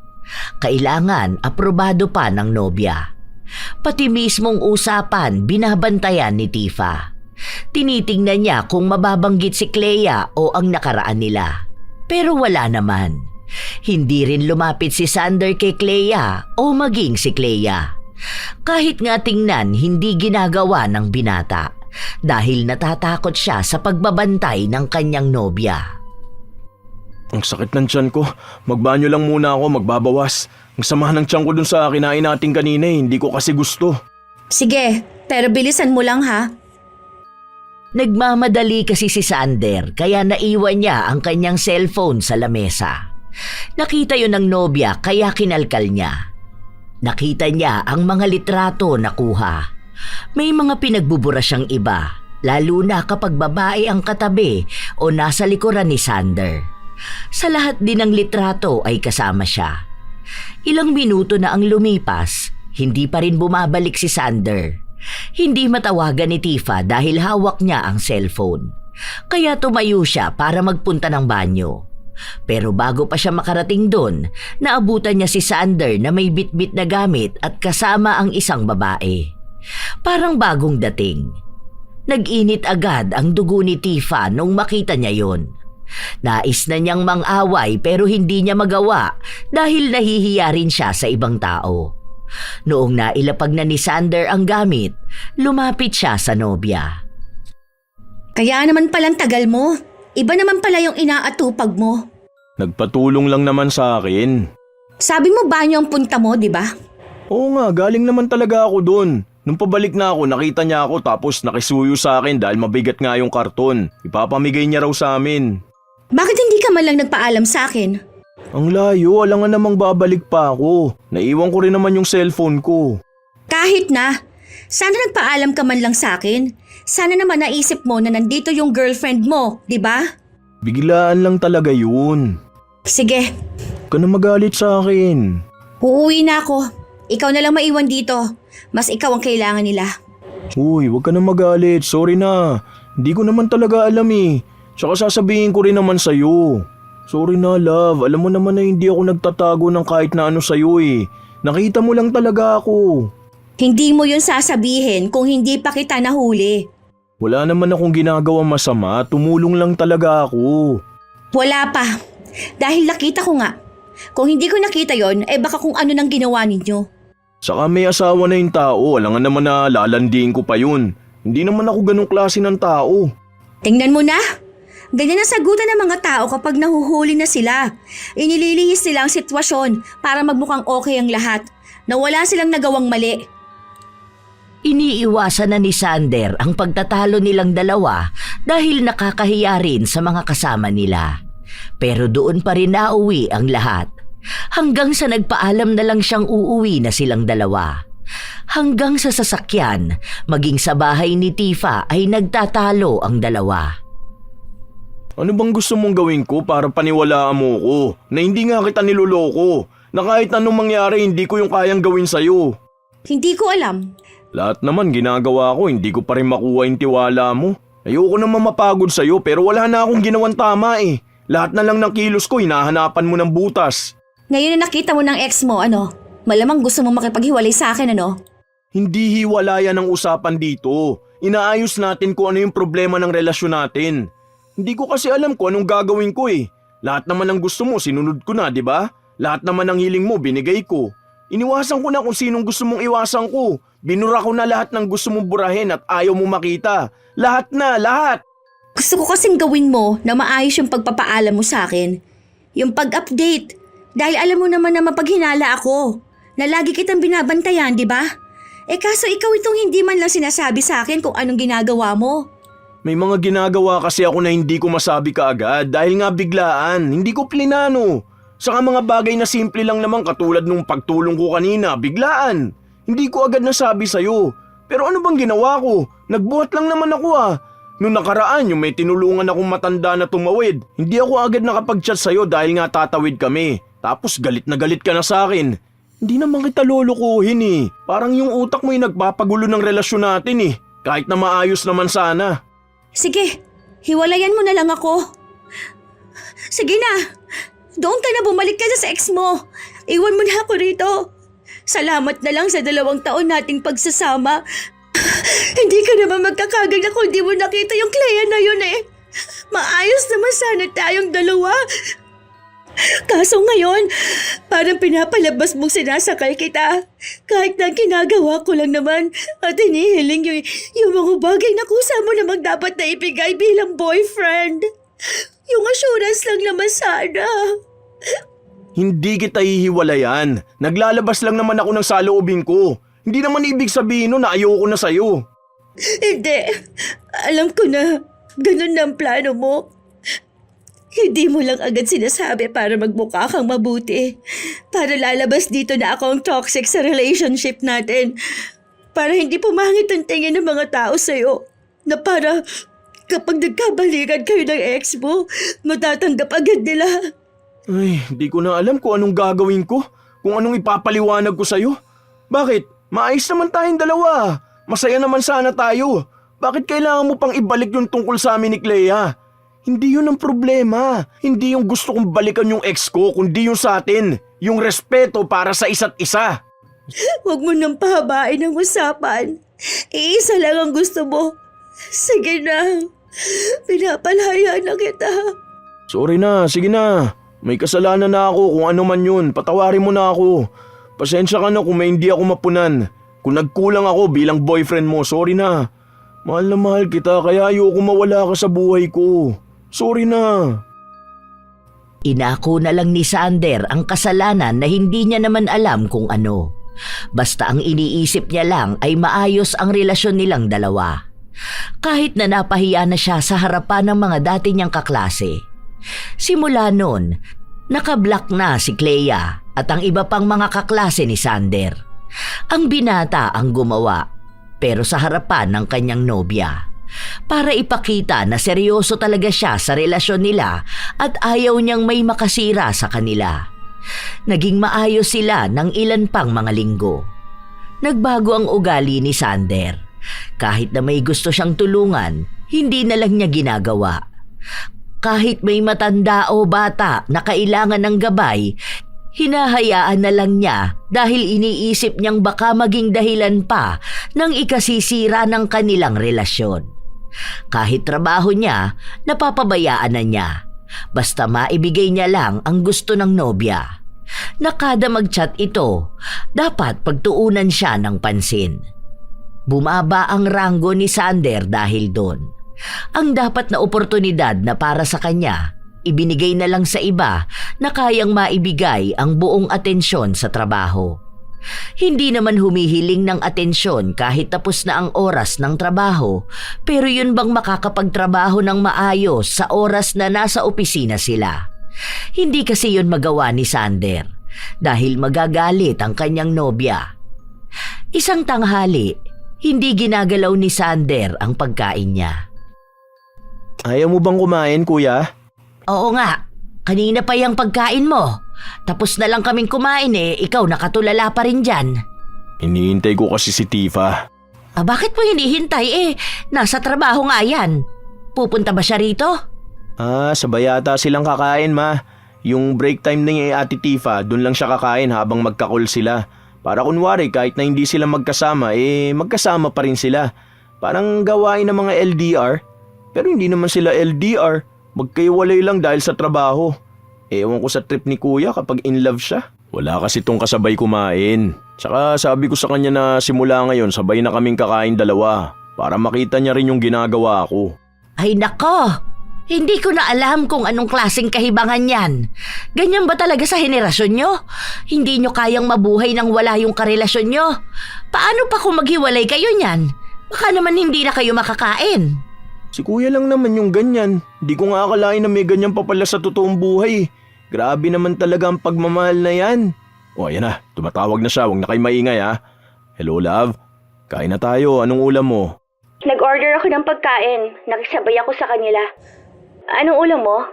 Kailangan aprobado pa ng nobya. Pati mismong usapan binabantayan ni Tifa. Tinitingnan niya kung mababanggit si Clea o ang nakaraan nila. Pero wala naman. Hindi rin lumapit si Sander kay Clea o maging si Clea. Kahit nga tingnan hindi ginagawa ng binata dahil natatakot siya sa pagbabantay ng kanyang nobya. Ang sakit ng tiyan ko. Magbanyo lang muna ako, magbabawas. Ang sama ng tiyan ko dun sa kinain natin kanina hindi ko kasi gusto. Sige, pero bilisan mo lang ha. Nagmamadali kasi si Sander kaya naiwan niya ang kanyang cellphone sa lamesa. Nakita yun ng nobya kaya kinalkal niya. Nakita niya ang mga litrato na kuha. May mga pinagbubura siyang iba, lalo na kapag babae ang katabi o nasa likuran ni Sander. Sa lahat din ng litrato ay kasama siya. Ilang minuto na ang lumipas, hindi pa rin bumabalik si Sander. Hindi matawagan ni Tifa dahil hawak niya ang cellphone. Kaya tumayo siya para magpunta ng banyo. Pero bago pa siya makarating doon, naabutan niya si Sander na may bitbit na gamit at kasama ang isang babae. Parang bagong dating. Nag-init agad ang dugo ni Tifa nung makita niya yon. Nais na niyang mang-away pero hindi niya magawa dahil nahihiya rin siya sa ibang tao. Noong nailapag na ni Sander ang gamit, lumapit siya sa nobya. Kaya naman palang tagal mo. Iba naman pala yung inaatupag mo. Nagpatulong lang naman sa akin. Sabi mo banyo ang punta mo, di ba? Oo nga, galing naman talaga ako dun. Nung pabalik na ako, nakita niya ako tapos nakisuyo sa akin dahil mabigat nga yung karton. Ipapamigay niya raw sa amin. Bakit hindi ka man lang nagpaalam sa akin? Ang layo, alangan namang babalik pa ako. Naiwan ko rin naman yung cellphone ko. Kahit na. Sana nagpaalam ka man lang sa akin. Sana naman naisip mo na nandito yung girlfriend mo, di ba? Biglaan lang talaga yun. Sige, Huwag ka na magalit sa akin. uuwi na ako. Ikaw na lang maiwan dito. Mas ikaw ang kailangan nila. Uy, huwag ka na magalit. Sorry na. Hindi ko naman talaga alam eh. Tsaka sasabihin ko rin naman sa'yo. Sorry na, love. Alam mo naman na hindi ako nagtatago ng kahit na ano sa'yo eh. Nakita mo lang talaga ako. Hindi mo yun sasabihin kung hindi pa kita nahuli. Wala naman akong ginagawa masama. Tumulong lang talaga ako. Wala pa. Dahil nakita ko nga. Kung hindi ko nakita yon, baka kung ano nang ginawa ninyo. Saka may asawa na yung tao. Alangan naman na lalandiin ko pa yun. Hindi naman ako ganong klase ng tao. Tingnan mo na. Ganyan ang sagutan ng mga tao kapag nahuhuli na sila. Inililihis nila ang sitwasyon para magmukhang okay ang lahat. Na wala silang nagawang mali. Iniiwasan na ni Sander ang pagtatalo nilang dalawa dahil nakakahiya rin sa mga kasama nila. Pero doon pa rin nauwi ang lahat. Hanggang sa nagpaalam na lang siyang uuwi na silang dalawa. Hanggang sa sasakyan, maging sa bahay ni Tifa ay nagtatalo ang dalawa. Ano bang gusto mong gawin ko para paniwalaan mo ko? Na hindi nga kita niloloko. Na kahit anong mangyari hindi ko yung kayang gawin sa'yo. Hindi ko alam. Lahat naman ginagawa ko, hindi ko pa rin makuha yung tiwala mo. Ayoko naman mapagod sa'yo pero wala na akong ginawang tama eh. Lahat na lang ng kilos ko, hinahanapan mo ng butas. Ngayon na nakita mo ng ex mo, ano? Malamang gusto mo makipaghiwalay sa akin, ano? Hindi hiwalayan ang usapan dito. Inaayos natin kung ano yung problema ng relasyon natin. Hindi ko kasi alam kung anong gagawin ko eh. Lahat naman ng gusto mo, sinunod ko na, di ba? Lahat naman ng hiling mo, binigay ko. Iniwasan ko na kung sinong gusto mong iwasan ko. Binura ko na lahat ng gusto mong burahin at ayaw mo makita. Lahat na, lahat! Gusto ko kasing gawin mo na maayos yung pagpapaalam mo sa akin. Yung pag-update. Dahil alam mo naman na mapaghinala ako. Na lagi kitang binabantayan, di ba? Kaso ikaw itong hindi man lang sinasabi sa akin kung anong ginagawa mo. May mga ginagawa kasi ako na hindi ko masabi kaagad dahil nga biglaan. Hindi ko plinano. Saka mga bagay na simple lang naman katulad nung pagtulong ko kanina, biglaan. Hindi ko agad nasabi sa'yo. Pero ano bang ginawa ko? Nagbuhat lang naman ako ah. Noong nakaraan yung may tinulungan akong matanda na tumawid, hindi ako agad nakapag-chat sa'yo dahil nga tatawid kami. Tapos galit na galit ka na sa akin. Hindi naman kita lulukuhin eh. Parang yung utak mo yung nagpapagulo ng relasyon natin eh. Kahit na maayos naman sana. Sige, hiwalayan mo na lang ako. Sige na, doon ka na, bumalik ka na sa ex mo. Iwan mo na ako rito. Salamat na lang sa 2 taon nating pagsasama. Hindi ka naman magkakaganda kung di mo nakita yung Clea na yun eh. Maayos naman sana tayong dalawa. Kaso ngayon, parang pinapalabas mong sinasakal kita. Kahit na ginagawa ko lang naman at hinihiling yung mga bagay na kusa mo namang dapat na ibigay bilang boyfriend. Yung assurance lang naman sana. Hindi kita hihiwalayan. Naglalabas lang naman ako ng saloobin ko. Hindi naman ibig sabihin nun na ayoko na sa'yo. Hindi. Alam ko na. Ganun na ang plano mo. Hindi mo lang agad sinasabi para magmukha kang mabuti. Para lalabas dito na ako ang toxic sa relationship natin. Para hindi pumangit ang tingin ng mga tao sa'yo. Na para kapag nagkabalikan kayo ng ex mo, matatanggap agad nila. Ay, di ko na alam kung anong gagawin ko. Kung anong ipapaliwanag ko sa'yo. Bakit? Maayos naman tayong dalawa. Masaya naman sana tayo. Bakit kailangan mo pang ibalik yung tungkol sa amin ni Clea? Hindi yun ang problema. Hindi yung gusto kong balikan yung ex ko, kundi yung sa atin. Yung respeto para sa isa't isa. Huwag mo nang pahabain ang usapan. Iisa lang ang gusto mo. Sige na. Pinapalaya na kita. Sorry na, sige na. May kasalanan na ako kung ano man yun. Patawarin mo na ako. Pasensya ka na kung may hindi ako mapunan. Kung nagkulang ako bilang boyfriend mo, sorry na. Mahal na mahal kita kaya ayoko mawala ka sa buhay ko. Sorry na. Inako na lang ni Sander ang kasalanan na hindi niya naman alam kung ano. Basta ang iniisip niya lang ay maayos ang relasyon nilang dalawa. Kahit na napahiya na siya sa harapan ng mga dati niyang kaklase. Simula noon, nakablock na si Clea at ang iba pang mga kaklase ni Sander. Ang binata ang gumawa, pero sa harapan ng kanyang nobya. Para ipakita na seryoso talaga siya sa relasyon nila at ayaw niyang may makasira sa kanila. Naging maayos sila ng ilan pang mga linggo. Nagbago ang ugali ni Sander. Kahit na may gusto siyang tulungan, hindi na lang niya ginagawa. Kahit may matanda o bata na kailangan ng gabay, hinahayaan na lang niya dahil iniisip niyang baka maging dahilan pa ng ikasisira ng kanilang relasyon. Kahit trabaho niya, napapabayaan na niya. Basta maibigay niya lang ang gusto ng nobya. Na kada mag-chat ito, dapat pagtuunan siya ng pansin. Bumaba ang ranggo ni Sander dahil doon. Ang dapat na oportunidad na para sa kanya, ibinigay na lang sa iba na kayang maibigay ang buong atensyon sa trabaho. Hindi naman humihiling ng atensyon kahit tapos na ang oras ng trabaho, pero yun bang makakapagtrabaho ng maayos sa oras na nasa opisina sila? Hindi kasi yun magawa ni Sander dahil magagalit ang kanyang nobya. Isang tanghali, hindi ginagalaw ni Sander ang pagkain niya. Ayaw mo bang kumain, kuya? Oo nga, kanina pa yung pagkain mo. Tapos na lang kaming kumain ikaw nakatulala pa rin dyan. Hinihintay ko kasi si Tifa. Bakit mo hinihintay nasa trabaho nga yan. Pupunta ba siya rito? Sabay yata silang kakain, ma. Yung break time ni Ate Tifa, dun lang siya kakain habang magka-call sila. Para kunwari kahit na hindi sila magkasama, magkasama pa rin sila. Parang gawain ng mga LDR. Pero hindi naman sila LDR. Magkaiwalay lang dahil sa trabaho. Ewan ko sa trip ni kuya kapag in love siya. Wala kasi tong kasabay kumain. Tsaka sabi ko sa kanya na simula ngayon sabay na kaming kakain dalawa. Para makita niya rin yung ginagawa ko. Ay nako, hindi ko na alam kung anong klaseng kahibangan yan. Ganyan ba talaga sa henerasyon nyo? Hindi nyo kayang mabuhay nang wala yung karelasyon nyo? Paano pa kung maghiwalay kayo niyan? Baka naman hindi na kayo makakain. Si kuya lang naman yung ganyan. Di ko nga akalain na may ganyan pa pala sa totoong buhay. Grabe naman talaga ang pagmamahal na yan. O ayan na, tumatawag na siya. Huwag na kayo maingay ha. Hello love, kain na tayo. Anong ulam mo? Nag-order ako ng pagkain. Nakisabay ako sa kanila. Anong ulam mo?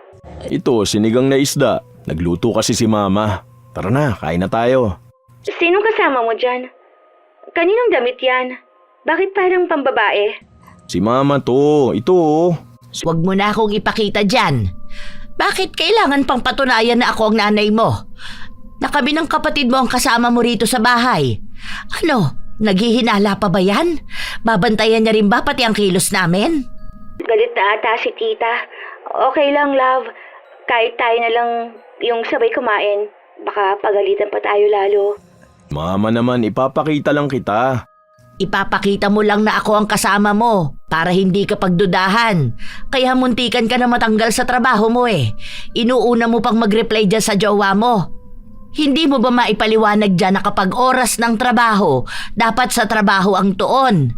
Ito, sinigang na isda. Nagluto kasi si mama. Tara na, kain na tayo. Sinong kasama mo dyan? Kaninong damit yan? Bakit parang pambabae? Si mama to, ito oh. Huwag mo na akong ipakita dyan. Bakit kailangan pang patunayan na ako ang nanay mo? Na kami ng kapatid mo ang kasama mo rito sa bahay. Ano, naghihinala pa ba yan? Babantayan niya rin ba pati ang kilos namin? Galit na ata si tita. Okay lang, love. Kahit tayo na lang yung sabay kumain. Baka pagalitan pa tayo lalo. Mama naman, ipapakita lang kita. Ipapakita mo lang na ako ang kasama mo para hindi ka pagdudahan. Kaya muntikan ka na matanggal sa trabaho mo Inuuna mo pang mag-reply dyan sa jowa mo. Hindi mo ba maipaliwanag dyan na kapag oras ng trabaho, dapat sa trabaho ang tuon?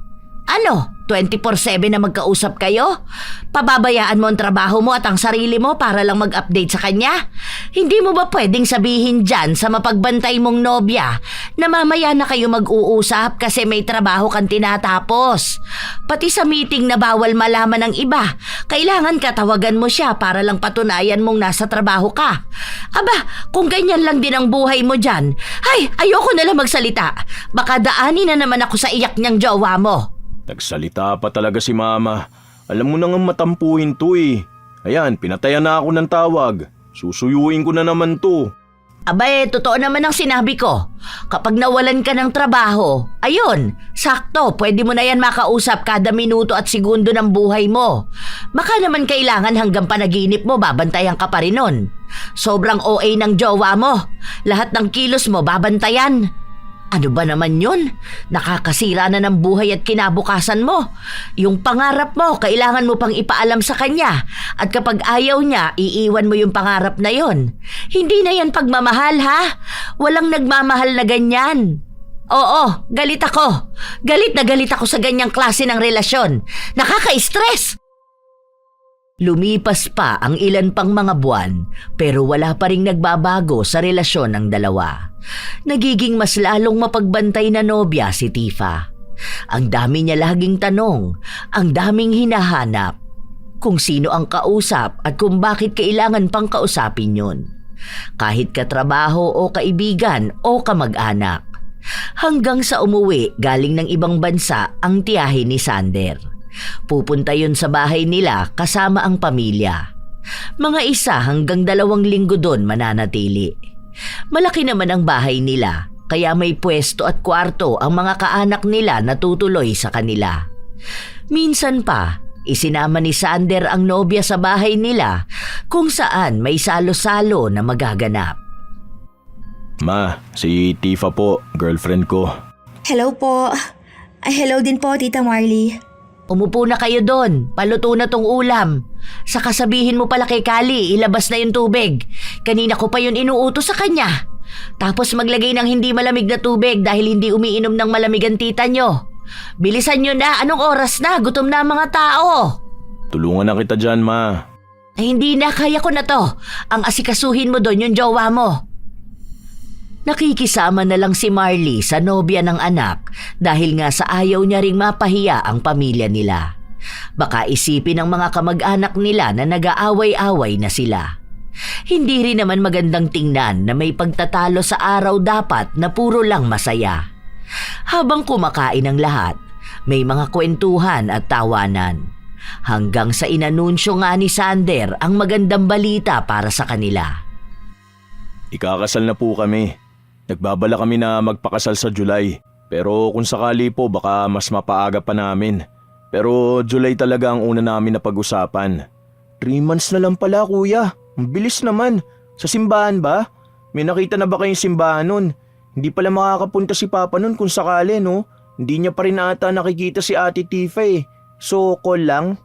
Ano? 24/7 na magkausap kayo? Pababayaan mo ang trabaho mo at ang sarili mo para lang mag-update sa kanya? Hindi mo ba pwedeng sabihin dyan sa mapagbantay mong nobya na mamaya na kayo mag-uusap kasi may trabaho kang tinatapos? Pati sa meeting na bawal malaman ng iba, kailangan katawagan mo siya para lang patunayan mong nasa trabaho ka. Aba, kung ganyan lang din ang buhay mo dyan, ay, ayoko na lang magsalita. Baka daanin na naman ako sa iyak niyang jowa mo. Nagsalita pa talaga si mama. Alam mo na nga matampuhin to Ayan, pinatayan na ako ng tawag. Susuyuin ko na naman to. Abay, totoo naman ang sinabi ko. Kapag nawalan ka ng trabaho, ayun, sakto, pwede mo na yan makausap kada minuto at segundo ng buhay mo. Baka naman kailangan hanggang panaginip mo, babantayan ka pa rin nun. Sobrang OA ng jowa mo. Lahat ng kilos mo, babantayan. Ano ba naman yun? Nakakasira na ng buhay at kinabukasan mo. Yung pangarap mo, kailangan mo pang ipaalam sa kanya. At kapag ayaw niya, iiwan mo yung pangarap na yon. Hindi na yan pagmamahal, ha? Walang nagmamahal na ganyan. Oo, galit ako. Galit na galit ako sa ganyang klase ng relasyon. Nakaka-stress! Lumipas pa ang ilan pang mga buwan pero wala pa ring nagbabago sa relasyon ng dalawa. Nagiging mas lalong mapagbantay na nobya si Tifa. Ang dami niya laging tanong, ang daming hinahanap. Kung sino ang kausap at kung bakit kailangan pang kausapin yun. Kahit katrabaho o kaibigan o kamag-anak. Hanggang sa umuwi galing ng ibang bansa ang tiyahin ni Sander. Pupunta yun sa bahay nila kasama ang pamilya. Mga 1 hanggang 2 linggo doon mananatili. Malaki naman ang bahay nila, kaya may pwesto at kwarto ang mga kaanak nila na tutuloy sa kanila. Minsan pa, isinama ni Sander ang nobya sa bahay nila kung saan may salo-salo na magaganap. Ma, si Tifa po, girlfriend ko. Hello po. Ay, hello din po, Tita Marley. Umupo na kayo doon, paluto na tong ulam. Saka sabihin mo pala kay Kali, ilabas na yung tubig. Kanina ko pa yun inuutos sa kanya. Tapos maglagay ng hindi malamig na tubig dahil hindi umiinom ng malamig ang tita nyo. Bilisan nyo na, anong oras na? Gutom na ang mga tao. Tulungan na kita dyan, ma. Ay, hindi na, kaya ko na to. Ang asikasuhin mo doon yung jowa mo. Nakikisama na lang si Marley sa nobya ng anak dahil nga sa ayaw niya ring mapahiya ang pamilya nila. Baka isipin ng mga kamag-anak nila na nag-aaway-away na sila. Hindi rin naman magandang tingnan na may pagtatalo sa araw dapat na puro lang masaya. Habang kumakain ang lahat, may mga kwentuhan at tawanan. Hanggang sa inanunsyo nga ni Sander ang magandang balita para sa kanila. Ikakasal na po kami. Nagbabala kami na magpakasal sa July. Pero kung sakali po baka mas mapaaga pa namin. Pero July talaga ang una namin na pag-usapan. 3 months na lang pala, kuya. Ang bilis naman. Sa simbahan ba? May nakita na ba kayong simbahan nun? Hindi pala makakapunta si Papa nun kung sakali, no? Hindi niya pa rin ata nakikita si Ate Tifa eh. So, call lang?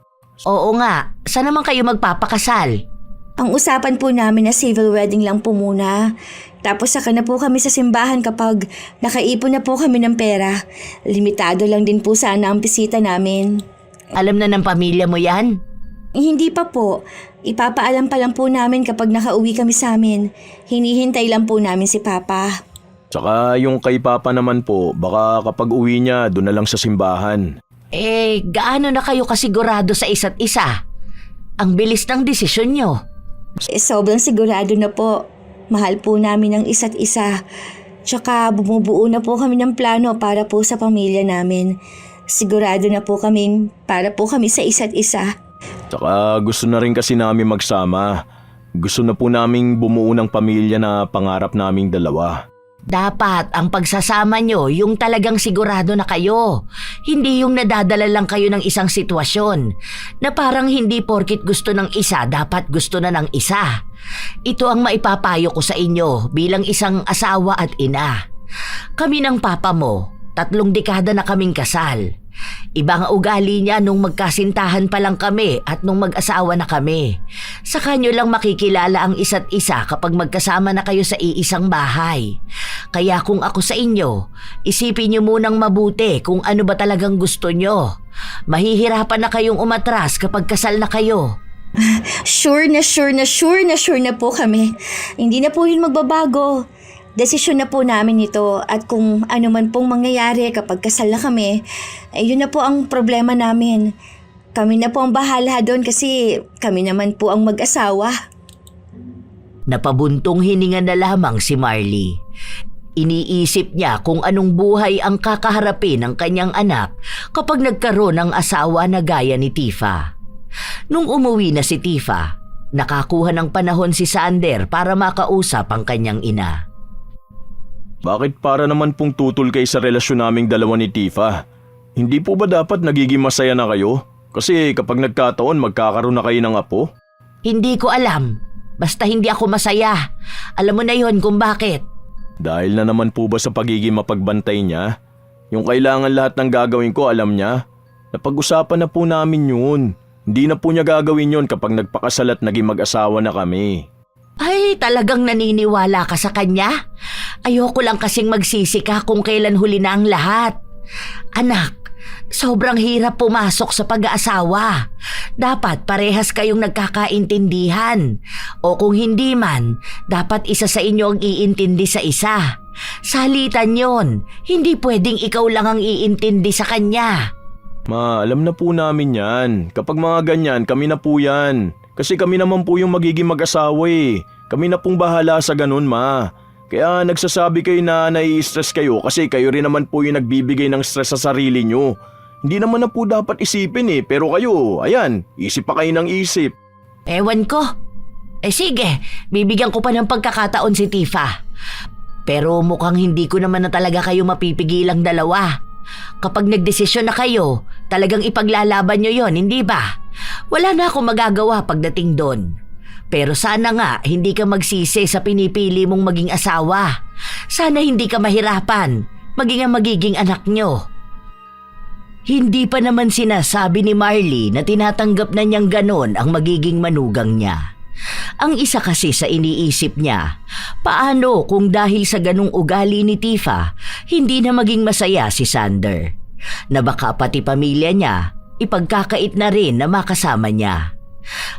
Oo nga, saan naman kayo magpapakasal? Ang usapan po namin na civil wedding lang po muna. Tapos saka na po kami sa simbahan kapag nakaipon na po kami ng pera. Limitado lang din po sana ang bisita namin. Alam na ng pamilya mo yan? Hindi pa po. Ipapaalam pa lang po namin kapag nakauwi kami sa amin. Hinihintay lang po namin si Papa. Tsaka yung kay Papa naman po, baka kapag uwi niya doon na lang sa simbahan. Gaano na kayo kasigurado sa isa't isa? Ang bilis ng desisyon nyo. Sobrang sigurado na po. Mahal po namin ang isa't isa. Tsaka bumubuo na po kami ng plano para po sa pamilya namin. Sigurado na po kami para po kami sa isa't isa. Tsaka gusto na rin kasi namin magsama. Gusto na po naming bumuo ng pamilya na pangarap naming dalawa. Dapat ang pagsasama nyo yung talagang sigurado na kayo. Hindi yung nadadala lang kayo ng isang sitwasyon na parang hindi porkit gusto ng isa dapat gusto na ng isa. Ito ang maipapayo ko sa inyo bilang isang asawa at ina. Kami ng papa mo, 3 dekada na kaming kasal. Iba ang ugali niya nung magkasintahan pa lang kami at nung mag-asawa na kami. Sa kanyo lang makikilala ang isa't isa kapag magkasama na kayo sa iisang bahay. Kaya kung ako sa inyo, isipin niyo munang mabuti kung ano ba talagang gusto niyo. Mahihirapan na kayong umatras kapag kasal na kayo. Sure na po kami. Hindi na po yun magbabago. Desisyon na po namin ito at kung ano man pong mangyayari kapag kasal na kami, yun na po ang problema namin. Kami na po ang bahala doon kasi kami naman po ang mag-asawa. Napabuntong hininga na lamang si Marley. Iniisip niya kung anong buhay ang kakaharapin ng kanyang anak kapag nagkaroon ng asawa na gaya ni Tifa. Nung umuwi na si Tifa, nakakuha ng panahon si Sander para makausap ang kanyang ina. Bakit para naman pong tutol kayo sa relasyon naming dalawa ni Tifa? Hindi po ba dapat nagiging masaya na kayo? Kasi kapag nagkataon magkakaroon na kayo ng apo? Hindi ko alam. Basta hindi ako masaya. Alam mo na yon kung bakit. Dahil na naman po ba sa pagiging mapagbantay niya? Yung kailangan lahat ng gagawin ko alam niya? Napag-usapan na po namin yun. Hindi na po niya gagawin yun kapag nagpakasal at naging mag-asawa na kami. Ay, talagang naniniwala ka sa kanya? Ayoko lang kasing magsisi ka kung kailan huli na ang lahat. Anak, sobrang hirap pumasok sa pag-aasawa. Dapat parehas kayong nagkakaintindihan. O kung hindi man, dapat isa sa inyo ang iintindi sa isa. Salitan yon. Hindi pwedeng ikaw lang ang iintindi sa kanya. Ma, alam na po namin yan. Kapag mga ganyan, kami na po yan. Kasi kami naman po yung magiging mag-asawa eh. Kami na pong bahala sa ganun, ma. Kaya nagsasabi kayo na nai-stress kayo kasi kayo rin naman po yung nagbibigay ng stress sa sarili nyo. Hindi naman na po dapat isipin eh, pero kayo, ayan, isip pa kayo ng isip. Ewan ko. Sige, bibigyan ko pa ng pagkakataon si Tifa. Pero mukhang hindi ko naman na talaga kayo mapipigilang dalawa. Kapag nagdesisyon na kayo, talagang ipaglalaban nyo yon, hindi ba? Wala na akong magagawa pagdating doon. Pero sana nga hindi ka magsisi sa pinipili mong maging asawa. Sana hindi ka mahirapan, maging ang magiging anak nyo. Hindi pa naman sinasabi ni Marley na tinatanggap na niyang ganon ang magiging manugang niya. Ang isa kasi sa iniisip niya, paano kung dahil sa ganong ugali ni Tifa, hindi na maging masaya si Sander? Na baka pati pamilya niya, ipagkakait na rin na makasama niya.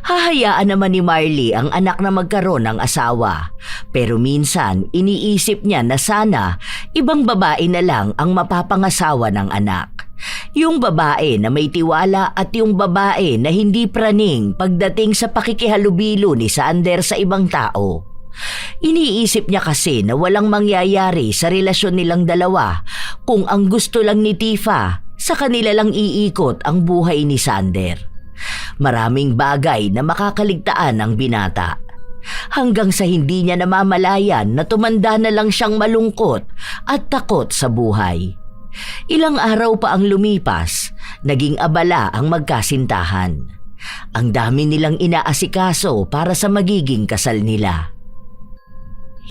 Hahayaan naman ni Marley ang anak na magkaroon ng asawa. Pero minsan, iniisip niya na sana ibang babae na lang ang mapapangasawa ng anak. Yung babae na may tiwala at yung babae na hindi praning pagdating sa pakikihalubilo ni Sander sa ibang tao. Iniisip niya kasi na walang mangyayari sa relasyon nilang dalawa kung ang gusto lang ni Tifa sa kanila lang iikot ang buhay ni Sander. Maraming bagay na makakaligtaan ang binata. Hanggang sa hindi niya namamalayan na tumanda na lang siyang malungkot at takot sa buhay. Ilang araw pa ang lumipas, naging abala ang magkasintahan. Ang dami nilang inaasikaso para sa magiging kasal nila.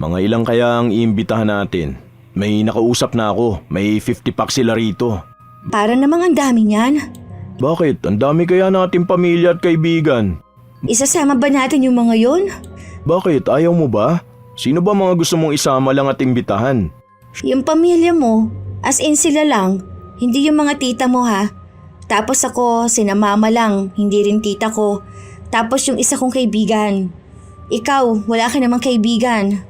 Mga ilang kaya ang iimbitahan natin? May nakausap na ako, may 50 packs sila rito. Para namang ang dami niyan. Bakit? Ang dami kaya nating pamilya at kaibigan. Isasama ba natin yung mga yon? Bakit? Ayaw mo ba? Sino ba mga gusto mong isama lang at imbitahan? Yung pamilya mo, as in sila lang, hindi yung mga tita mo ha. Tapos ako, sina mama lang, hindi rin tita ko. Tapos yung isa kong kaibigan. Ikaw, wala ka namang kaibigan.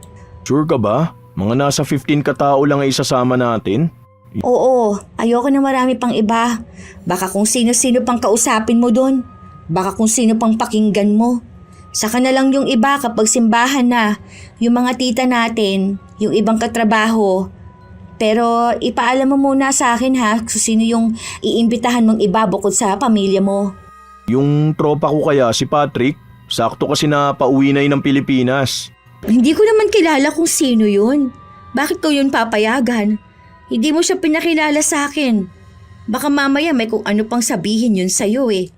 Sure ka ba? Mga nasa 15 katao lang ay isasama natin? Oo, ayoko na marami pang iba. Baka kung sino-sino pang kausapin mo doon. Baka kung sino pang pakinggan mo. Saka na lang yung iba kapag simbahan na. Yung mga tita natin, yung ibang katrabaho. Pero ipaalam mo muna sa akin ha kung sino yung iimbitahan mong iba bukod sa pamilya mo. Yung tropa ko kaya si Patrick, sakto kasi na pauwi na yun ng Pilipinas. Hindi ko naman kilala kung sino yun. Bakit ko yun papayagan? Hindi mo siya pinakilala sa akin. Baka mamaya may kung ano pang sabihin yun sa'yo eh.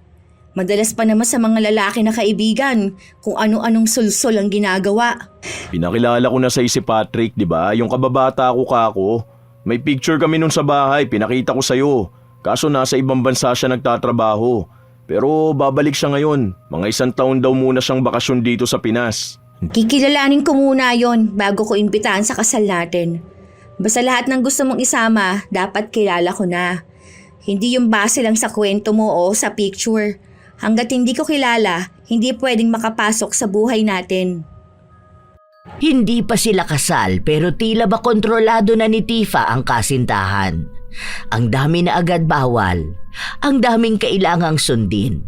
Madalas pa naman sa mga lalaki na kaibigan kung ano-anong sulsol ang ginagawa. Pinakilala ko na sa si Patrick, di ba? Yung kababata ko kako. May picture kami nun sa bahay, pinakita ko sa'yo. Kaso nasa ibang bansa siya nagtatrabaho. Pero babalik siya ngayon. Mga 1 taon daw muna siyang bakasyon dito sa Pinas. Kikilalanin ko muna yon bago ko imbitahan sa kasal natin. Basta lahat ng gusto mong isama, dapat kilala ko na. Hindi yung base lang sa kwento mo o sa picture. Hanggat hindi ko kilala, hindi pwedeng makapasok sa buhay natin. Hindi pa sila kasal pero tila ba kontrolado na ni Tifa ang kasintahan. Ang dami na agad bawal. Ang daming kailangang sundin.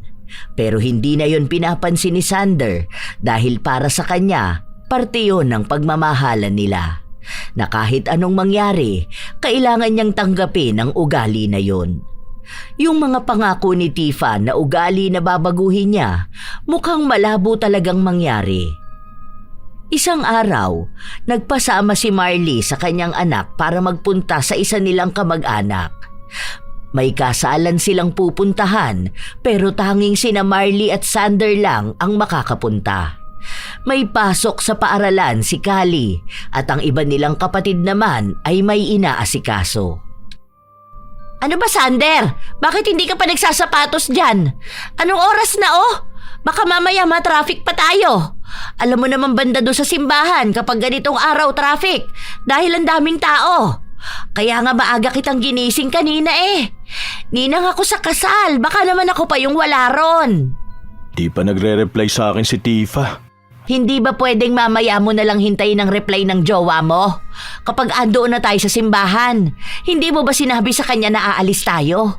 Pero hindi na yon pinapansin ni Sander dahil para sa kanya, parte yon ng pagmamahalan nila. Na kahit anong mangyari, kailangan niyang tanggapin ang ugali na yon. Yung mga pangako ni Tifa na ugali na babaguhin niya, mukhang malabo talagang mangyari. Isang araw, nagpasama si Marley sa kanyang anak para magpunta sa isa nilang kamag-anak. May kasalan silang pupuntahan pero tanging sina Marley at Sander lang ang makakapunta. May pasok sa paaralan si Kali at ang iba nilang kapatid naman ay may inaasikaso. Ano ba, Sander? Bakit hindi ka pa nagsasapatos dyan? Anong oras na Baka mamaya ma-traffic pa tayo. Alam mo naman banda doon sa simbahan kapag ganitong araw traffic dahil ang daming tao. Kaya nga maaga kitang ginising kanina Ninang ako sa kasal, baka naman ako pa yung wala ron. Di pa nagre-reply sa akin si Tifa. Hindi ba pwedeng mamaya mo na lang hintayin ang reply ng jowa mo? Kapag andoon na tayo sa simbahan, hindi mo ba sinabi sa kanya na aalis tayo?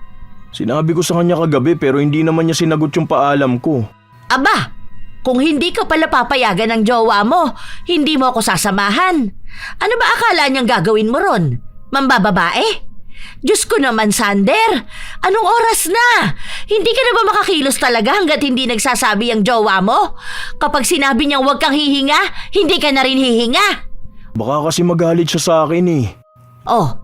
Sinabi ko sa kanya kagabi pero hindi naman niya sinagot yung paalam ko. Aba, kung hindi ka pala papayagan ng jowa mo, hindi mo ako sasamahan. Ano ba akala niyang gagawin mo ron? Mambababae? Diyos ko naman, Sander! Anong oras na? Hindi ka na ba makakilos talaga hanggat hindi nagsasabi ang jowa mo? Kapag sinabi niyang huwag kang hihinga, hindi ka na rin hihinga. Baka kasi magalit siya sa akin Oh,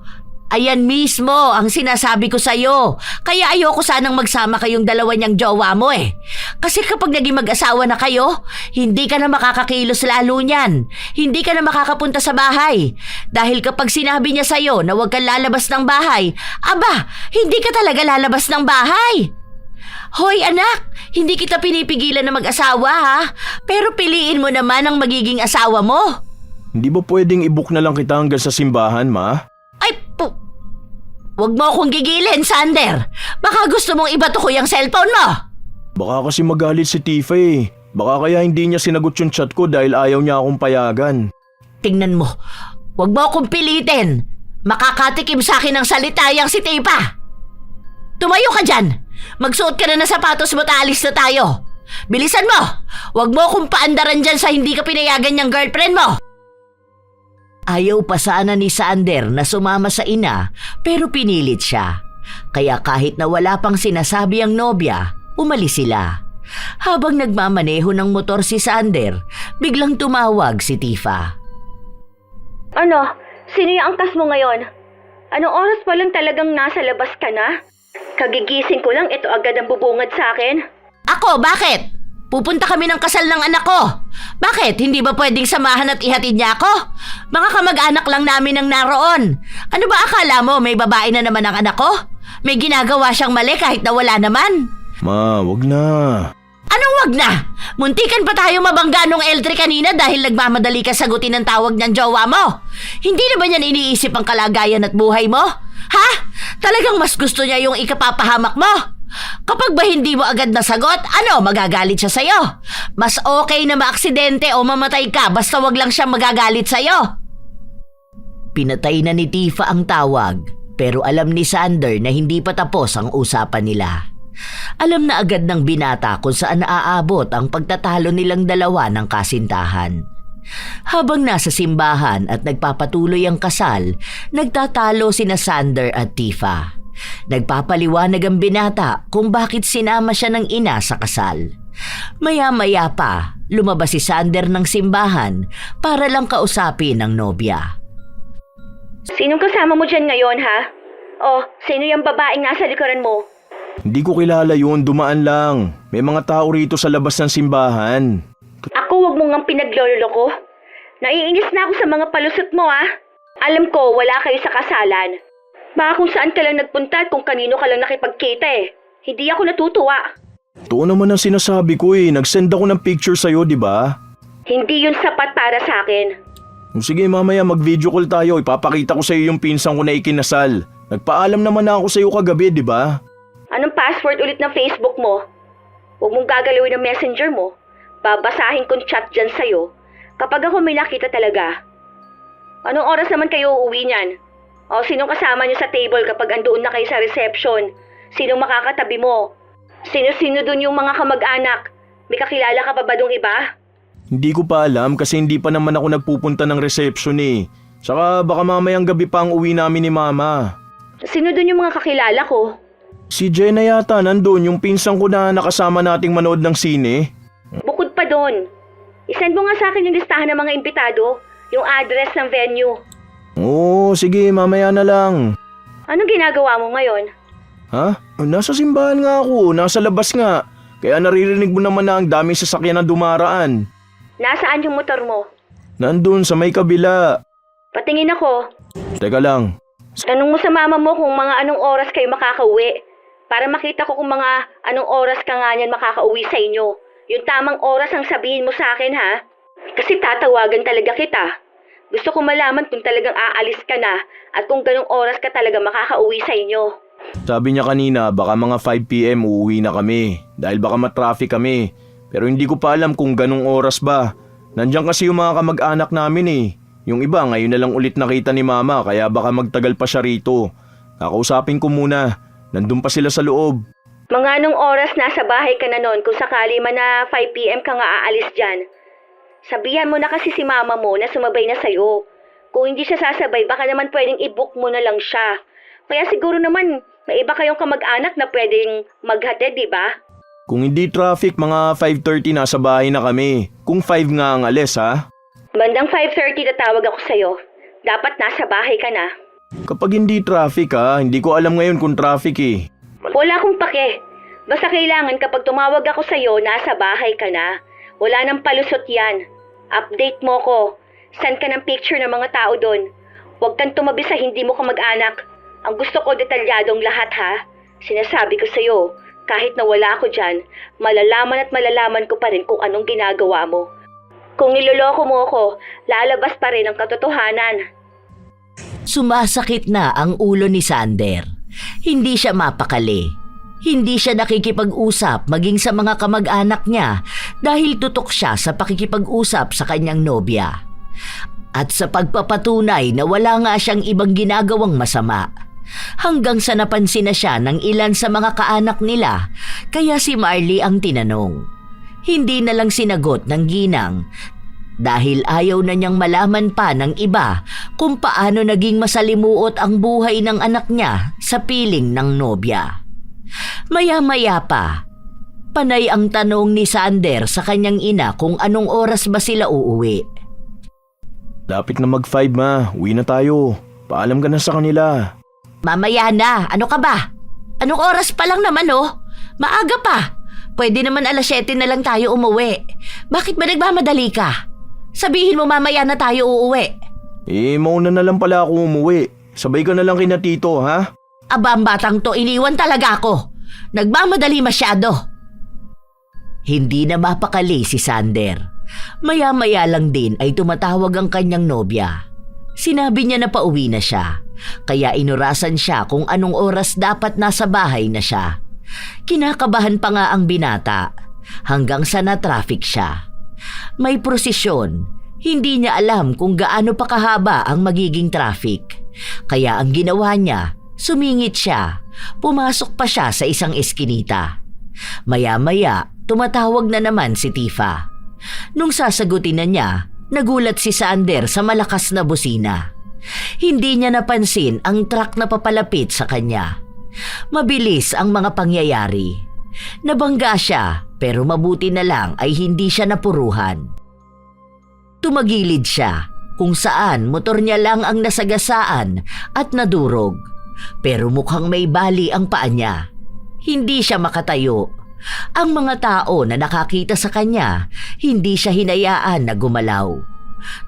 ayan mismo ang sinasabi ko sa'yo. Kaya ayoko sanang magsama kayong dalawa niyang jowa mo Kasi kapag naging mag-asawa na kayo, hindi ka na makakakilos lalo niyan. Hindi ka na makakapunta sa bahay. Dahil kapag sinabi niya sa'yo na huwag kang lalabas ng bahay, aba, hindi ka talaga lalabas ng bahay. Hoy anak, hindi kita pinipigilan na mag-asawa ha. Pero piliin mo naman ang magiging asawa mo. Hindi ba pwedeng i-book na lang kita hanggang sa simbahan, ma? Ay, Huwag mo akong gigilin, Sander. Baka gusto mong ibato ko yung cellphone mo. Baka kasi magalit si Tifa Baka kaya hindi niya sinagot yung chat ko dahil ayaw niya akong payagan. Tingnan mo, huwag mo akong pilitin. Makakatikim sa akin ng salita yang si Tifa. Tumayo ka dyan. Magsuot ka na ng sapatos mo, taalis na tayo. Bilisan mo. Huwag mo akong paandaran dyan sa hindi ka pinayagan niyang girlfriend mo. Ayaw pa sana ni Sander na sumama sa ina pero pinilit siya. Kaya kahit na wala pang sinasabi ang nobya, umalis sila. Habang nagmamaneho ng motor si Sander, biglang tumawag si Tifa. Ano? Sino yung angkas mo ngayon? Anong oras pa lang talagang nasa labas ka na? Kagigising ko lang, ito agad ang bubungad sa akin. Ako, bakit? Pupunta kami ng kasal ng anak ko. Bakit? Hindi ba pwedeng samahan at ihatid niya ako? Mga kamag-anak lang namin ang naroon. Ano ba akala mo, may babae na naman ang anak ko? May ginagawa siyang mali kahit na wala naman. Ma, wag na. Anong wag na? Muntikan pa tayo mabangga nung L3 kanina dahil nagmamadali ka sagutin ang tawag ng jowa mo. Hindi na ba niyan iniisip ang kalagayan at buhay mo? Ha? Talagang mas gusto niya yung ikapapahamak mo? Kapag ba hindi mo agad nasagot, magagalit siya sa'yo? Mas okay na maaksidente o mamatay ka basta wag lang siya magagalit sa'yo. Pinatay na ni Tifa ang tawag, pero alam ni Sander na hindi pa tapos ang usapan nila. Alam na agad ng binata kung saan naaabot ang pagtatalo nilang dalawa ng kasintahan. Habang nasa simbahan at nagpapatuloy ang kasal, nagtatalo sina Sander at Tifa. Nagpapaliwanag ang binata kung bakit sinama siya ng ina sa kasal. Maya-maya pa, lumabas si Sander ng simbahan para lang kausapin ang nobya. Sinong kasama mo dyan ngayon, ha? Oh, sino yung babaeng nasa likuran mo? Hindi ko kilala yun, dumaan lang. May mga tao rito sa labas ng simbahan. Ako, wag mo ngang pinaglololo ko. Naiinis na ako sa mga palusot mo, ha? Alam ko, wala kayo sa kasalan. Baka kung saan ka lang nagpunta at kung kanino ka lang nakipagkita Hindi ako natutuwa. Totoo naman ang sinasabi ko Nag-send ako ng picture sa'yo, di ba? Hindi yun sapat para sa akin. Sige, mamaya mag-video call tayo. Ipapakita ko sa'yo yung pinsan ko na ikinasal. Nagpaalam naman na ako sa'yo kagabi, di ba? Anong password ulit ng Facebook mo? Huwag mong gagalawin ng messenger mo. Babasahin kong chat dyan sa'yo kapag ako may nakita talaga. Anong oras naman kayo uuwi niyan? O sinong kasama niyo sa table kapag andoon na kayo sa reception? Sinong makakatabi mo? Sino-sino dun yung mga kamag-anak? May kakilala ka pa ba dong iba? Hindi ko pa alam kasi hindi pa naman ako nagpupunta ng reception Saka baka mamayang gabi pa ang uwi namin ni Mama. Sino dun yung mga kakilala ko? Si Jenna yata nandun, yung pinsan ko na nakasama nating manood ng sine. Bukod pa doon, isend mo nga sa akin yung listahan ng mga imbitado, yung address ng venue. Oo, sige, mamaya na lang. Anong ginagawa mo ngayon? Ha? Nasa simbahan nga ako, nasa labas nga. Kaya naririnig mo naman na ang daming sasakyan na dumaraan. Nasaan yung motor mo? Nandun sa may kabila. Patingin ako. Teka lang. Tanong mo sa mama mo kung mga anong oras kayo makakauwi. Para makita ko kung mga anong oras ka nga niyan makakauwi sa inyo. Yung tamang oras ang sabihin mo sa akin, ha? Kasi tatawagan talaga kita. Gusto ko malaman kung talagang aalis ka na at kung ganong oras ka talaga makakauwi sa inyo. Sabi niya kanina baka mga 5 PM uuwi na kami dahil baka matraffic kami. Pero hindi ko pa alam kung ganong oras ba. Nandiyan kasi yung mga kamag-anak namin eh. Yung iba ngayon na lang ulit nakita ni mama kaya baka magtagal pa siya rito. Kakausapin ko muna. Nandun pa sila sa loob. Mga anong oras nasa bahay ka na nun kung sakali man na 5 PM ka nga aalis dyan? Sabihan mo na kasi si mama mo na sumabay na sa'yo. Kung hindi siya sasabay, baka naman pwedeng i-book mo na lang siya. Kaya siguro naman, may iba kayong kamag-anak na pwedeng maghatid, di ba? Kung hindi traffic, mga 5:30 nasa bahay na kami. Kung 5 nga ang alis ha. Bandang 5:30 tatawag ako sa'yo. Dapat nasa bahay ka na. Kapag hindi traffic ha, hindi ko alam ngayon kung traffic eh. Wala akong pake. Basta kailangan kapag tumawag ako sa'yo, nasa bahay ka na. Wala nang palusot yan. Update mo ko. Send ka ng picture ng mga tao doon. Huwag kang tumabi sa hindi mo kamag-anak. Ang gusto ko detalyadong lahat ha. Sinasabi ko sa'yo, kahit na wala ako dyan, malalaman at malalaman ko pa rin kung anong ginagawa mo. Kung niloloko mo ako, lalabas pa rin ang katotohanan. Sumasakit na ang ulo ni Sander. Hindi siya mapakali. Hindi siya nakikipag-usap maging sa mga kamag-anak niya dahil tutok siya sa pakikipag-usap sa kanyang nobya. At sa pagpapatunay na wala nga siyang ibang ginagawang masama. Hanggang sa napansin na siya ng ilan sa mga kaanak nila, kaya si Marley ang tinanong. Hindi na lang sinagot ng ginang dahil ayaw na niyang malaman pa ng iba kung paano naging masalimuot ang buhay ng anak niya sa piling ng nobya. Maya-maya pa, panay ang tanong ni Sander sa kanyang ina kung anong oras ba sila uuwi. Lapit na mag-5 ma, uwi na tayo. Paalam ka na sa kanila. Mamaya na, ano ka ba? Anong oras pa lang naman oh? Maaga pa. Pwede naman 7:00 na lang tayo umuwi. Bakit ba nagmamadali ka? Sabihin mo mamaya na tayo uuwi. Mauna na lang pala ako umuwi. Sabay ka na lang kina tito ha? Aba, ang batang to, iniwan talaga ako. Nagmamadali masyado. Hindi na mapakali si Sander. Maya-maya lang din ay tumatawag ang kanyang nobya. Sinabi niya na pauwi na siya, kaya inurasan siya kung anong oras dapat nasa bahay na siya. Kinakabahan pa nga ang binata hanggang sa na-traffic siya. May prosesyon, hindi niya alam kung gaano pa kahaba ang magiging traffic. Kaya ang ginawa niya, sumingit siya, pumasok pa siya sa isang eskinita. Maya-maya, tumatawag na naman si Tifa. Nung sasagutin na niya, nagulat si Sander sa malakas na busina. Hindi niya napansin ang truck na papalapit sa kanya. Mabilis ang mga pangyayari. Nabangga siya pero mabuti na lang ay hindi siya napuruhan. Tumagilid siya kung saan motor niya lang ang nasagasaan at nadurog. Pero mukhang may bali ang paa niya. Hindi siya makatayo. Ang mga tao na nakakita sa kanya, hindi siya hinayaan na gumalaw.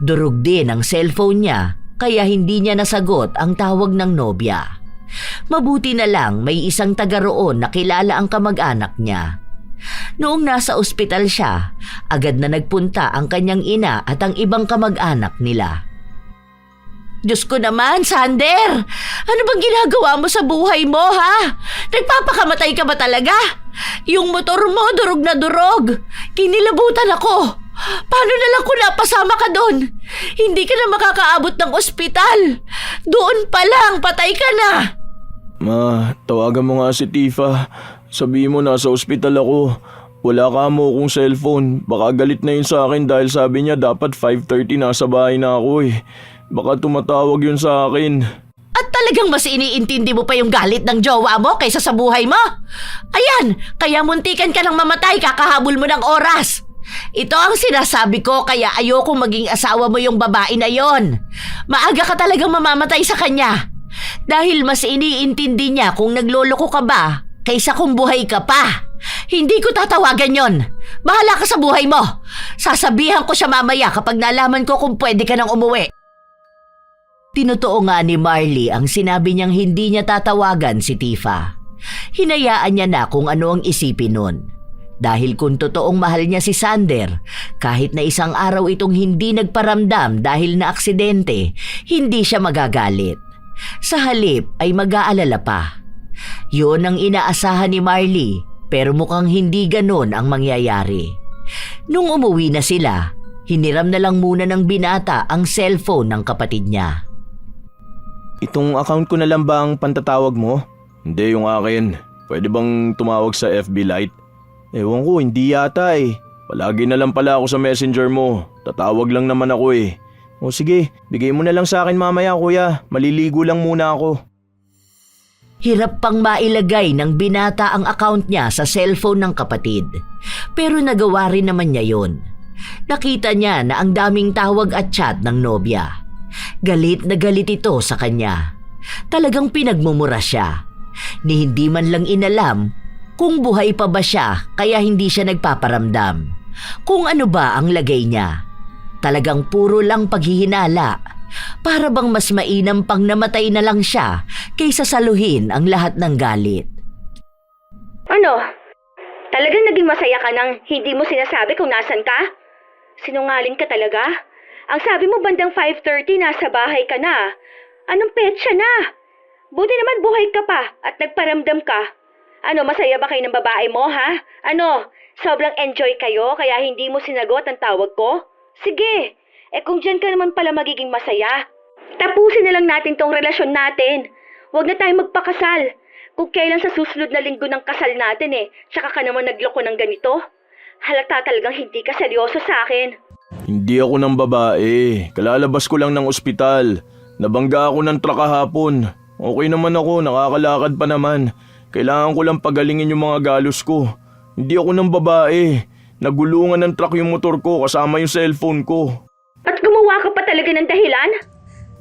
Durog din ang cellphone niya, kaya hindi niya nasagot ang tawag ng nobya. Mabuti na lang may isang taga roon na kilala ang kamag-anak niya. Noong nasa ospital siya, agad na nagpunta ang kanyang ina at ang ibang kamag-anak nila. Diyos ko naman, Sander! Ano bang ginagawa mo sa buhay mo, ha? Nagpapakamatay ka ba talaga? Yung motor mo, durog na durog. Kinilabutan ako. Paano na lang kung napasama ka doon? Hindi ka na makakaabot ng ospital. Doon pa lang, patay ka na. Ma, tawagan mo nga si Tifa. Sabihin mo nasa ospital ako. Wala ka mo akong cellphone. Baka galit na yun sa akin dahil sabi niya dapat 5:30 nasa bahay na ako eh. Baka tumatawag yun sa akin. At talagang mas iniintindi mo pa yung galit ng jowa mo kaysa sa buhay mo? Ayan, kaya muntikan ka ng mamatay kakahabol mo ng oras. Ito ang sinasabi ko kaya ayoko maging asawa mo yung babae na yon. Maaga ka talagang mamamatay sa kanya. Dahil mas iniintindi niya kung nagloloko ka ba kaysa kung buhay ka pa. Hindi ko tatawagan yon. Bahala ka sa buhay mo. Sasabihan ko siya mamaya kapag nalaman ko kung pwede ka nang umuwi. Tinotoo nga ni Marley ang sinabi niyang hindi niya tatawagan si Tifa. Hinayaan niya na kung ano ang isipin nun. Dahil kung totoong mahal niya si Sander, kahit na isang araw itong hindi nagparamdam dahil na aksidente, hindi siya magagalit. Sa halip ay mag-aalala pa. Yun ang inaasahan ni Marley, pero mukhang hindi ganon ang mangyayari. Nung umuwi na sila, hiniram na lang muna ng binata ang cellphone ng kapatid niya. Itong account ko na lang ba ang pantatawag mo? Hindi, yung akin. Pwede bang tumawag sa FB Lite? Ewan ko, hindi yata eh. Palagi na lang pala ako sa messenger mo. Tatawag lang naman ako eh. O sige, bigay mo na lang sa akin mamaya kuya. Maliligo lang muna ako. Hirap pang mailagay ng binata ang account niya sa cellphone ng kapatid. Pero nagawa rin naman niya yun. Nakita niya na ang daming tawag at chat ng nobya. Galit na galit ito sa kanya. Talagang pinagmumura siya. Ni hindi man lang inalam kung buhay pa ba siya kaya hindi siya nagpaparamdam. Kung ano ba ang lagay niya. Talagang puro lang paghihinala. Para bang mas mainam pang namatay na lang siya kaysa saluhin ang lahat ng galit. Ano? Talagang naging masaya ka nang hindi mo sinasabi kung nasan ka? Sinungaling ka talaga? Ang sabi mo bandang 5:30 nasa bahay ka na. Anong petsa na? Buti naman buhay ka pa at nagparamdam ka. Ano, masaya ba kayo ng babae mo, ha? Ano, sobrang enjoy kayo kaya hindi mo sinagot ang tawag ko? Sige, kung dyan ka naman pala magiging masaya, tapusin na lang natin tong relasyon natin. Huwag na tayong magpakasal. Kung kailan sa susunod na linggo ng kasal natin tsaka ka naman nagloko ng ganito. Halata talagang hindi ka seryoso sa akin. Hindi ako ng babae. Kalalabas ko lang ng ospital. Nabangga ako ng truck kahapon. Okay naman ako, nakakalakad pa naman. Kailangan ko lang pagalingin yung mga galos ko. Hindi ako ng babae. Nagulungan ng truck yung motor ko kasama yung cellphone ko. At gumawa ka pa talaga ng dahilan?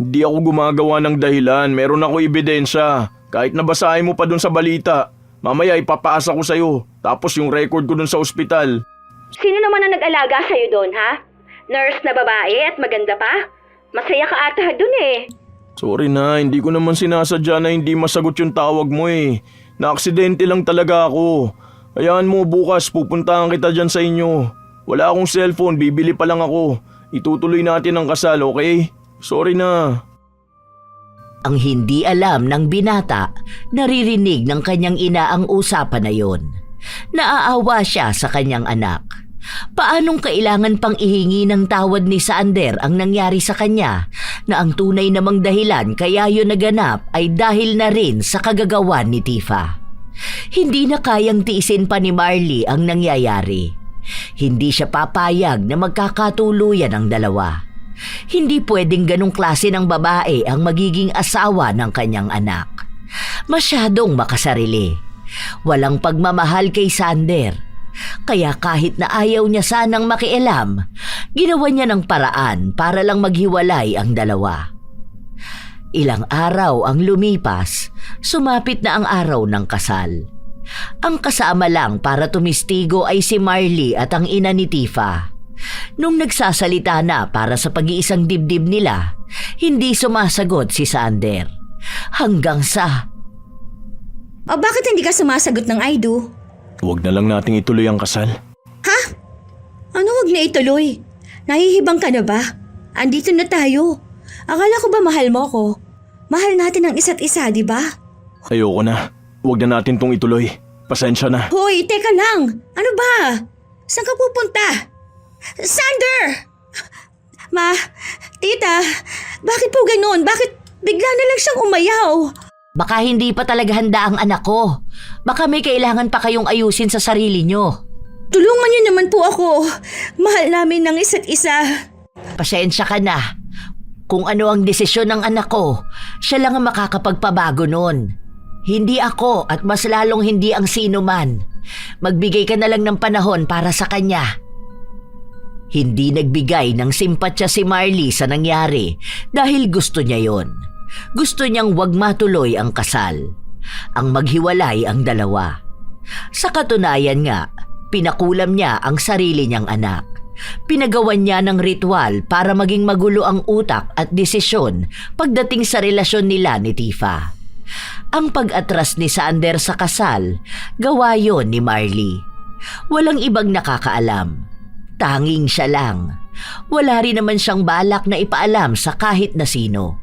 Hindi ako gumagawa ng dahilan. Meron ako ebidensya. Kahit nabasahin mo pa dun sa balita. Mamaya ipapaasa ko sa'yo. Tapos yung record ko dun sa ospital. Sino naman ang nag-alaga sa'yo doon, ha? Nurse na babae at maganda pa? Masaya ka ata dun Sorry na, hindi ko naman sinasadya na hindi masagot yung tawag mo Na-aksidente lang talaga ako. Hayaan mo bukas, pupuntahan kita dyan sa inyo. Wala akong cellphone, bibili pa lang ako. Itutuloy natin ang kasal, okay? Sorry na. Ang hindi alam ng binata, naririnig ng kanyang ina ang usapan na yon. Naaawa siya sa kanyang anak. Paanong kailangan pang ihingi ng tawad ni Sander ang nangyari sa kanya na ang tunay namang dahilan kaya yun naganap ay dahil na rin sa kagagawan ni Tifa. Hindi na kayang tiisin pa ni Marley ang nangyayari. Hindi siya papayag na magkakatuluyan ang dalawa. Hindi pwedeng ganong klase ng babae ang magiging asawa ng kanyang anak. Masyadong makasarili. Walang pagmamahal kay Sander. Kaya kahit na ayaw niya sanang makialam, ginawa niya ng paraan para lang maghiwalay ang dalawa. Ilang araw ang lumipas, sumapit na ang araw ng kasal. Ang kasama lang para tumistigo ay si Marley at ang ina ni Tifa. Nung nagsasalita na para sa pag-iisang dibdib nila, hindi sumasagot si Sander. Hanggang sa... O bakit hindi ka sumasagot ng I do? Huwag na lang nating ituloy ang kasal. Ha? Ano wag na ituloy? Nahihibang ka na ba? Andito na tayo. Akala ko ba mahal mo ko? Mahal natin ang isa't isa, di ba? Ayoko na. Huwag na natin tong ituloy. Pasensya na. Hoy, teka lang. Ano ba? Saan ka pupunta? Sander! Ma, tita, bakit po ganun? Bakit bigla na lang siyang umayaw? Baka hindi pa talaga handa ang anak ko. Baka may kailangan pa kayong ayusin sa sarili nyo. Tulungan niyo naman po ako. Mahal namin ng isa't isa. Pasensya ka na. Kung ano ang desisyon ng anak ko, siya lang ang makakapagpabago nun. Hindi ako at mas lalong hindi ang sino man. Magbigay ka na lang ng panahon para sa kanya. Hindi nagbigay ng simpatya si Marley sa nangyari dahil gusto niya yon. Gusto niyang wag matuloy ang kasal. Ang maghiwalay ang dalawa. Sa katunayan nga, pinakulam niya ang sarili niyang anak. Pinagawan niya ng ritual para maging magulo ang utak at desisyon pagdating sa relasyon nila ni Tifa. Ang pag-atras ni Sander sa kasal, gawa yon ni Marley. Walang ibang nakakaalam. Tanging siya lang. Wala rin naman siyang balak na ipaalam sa kahit na sino.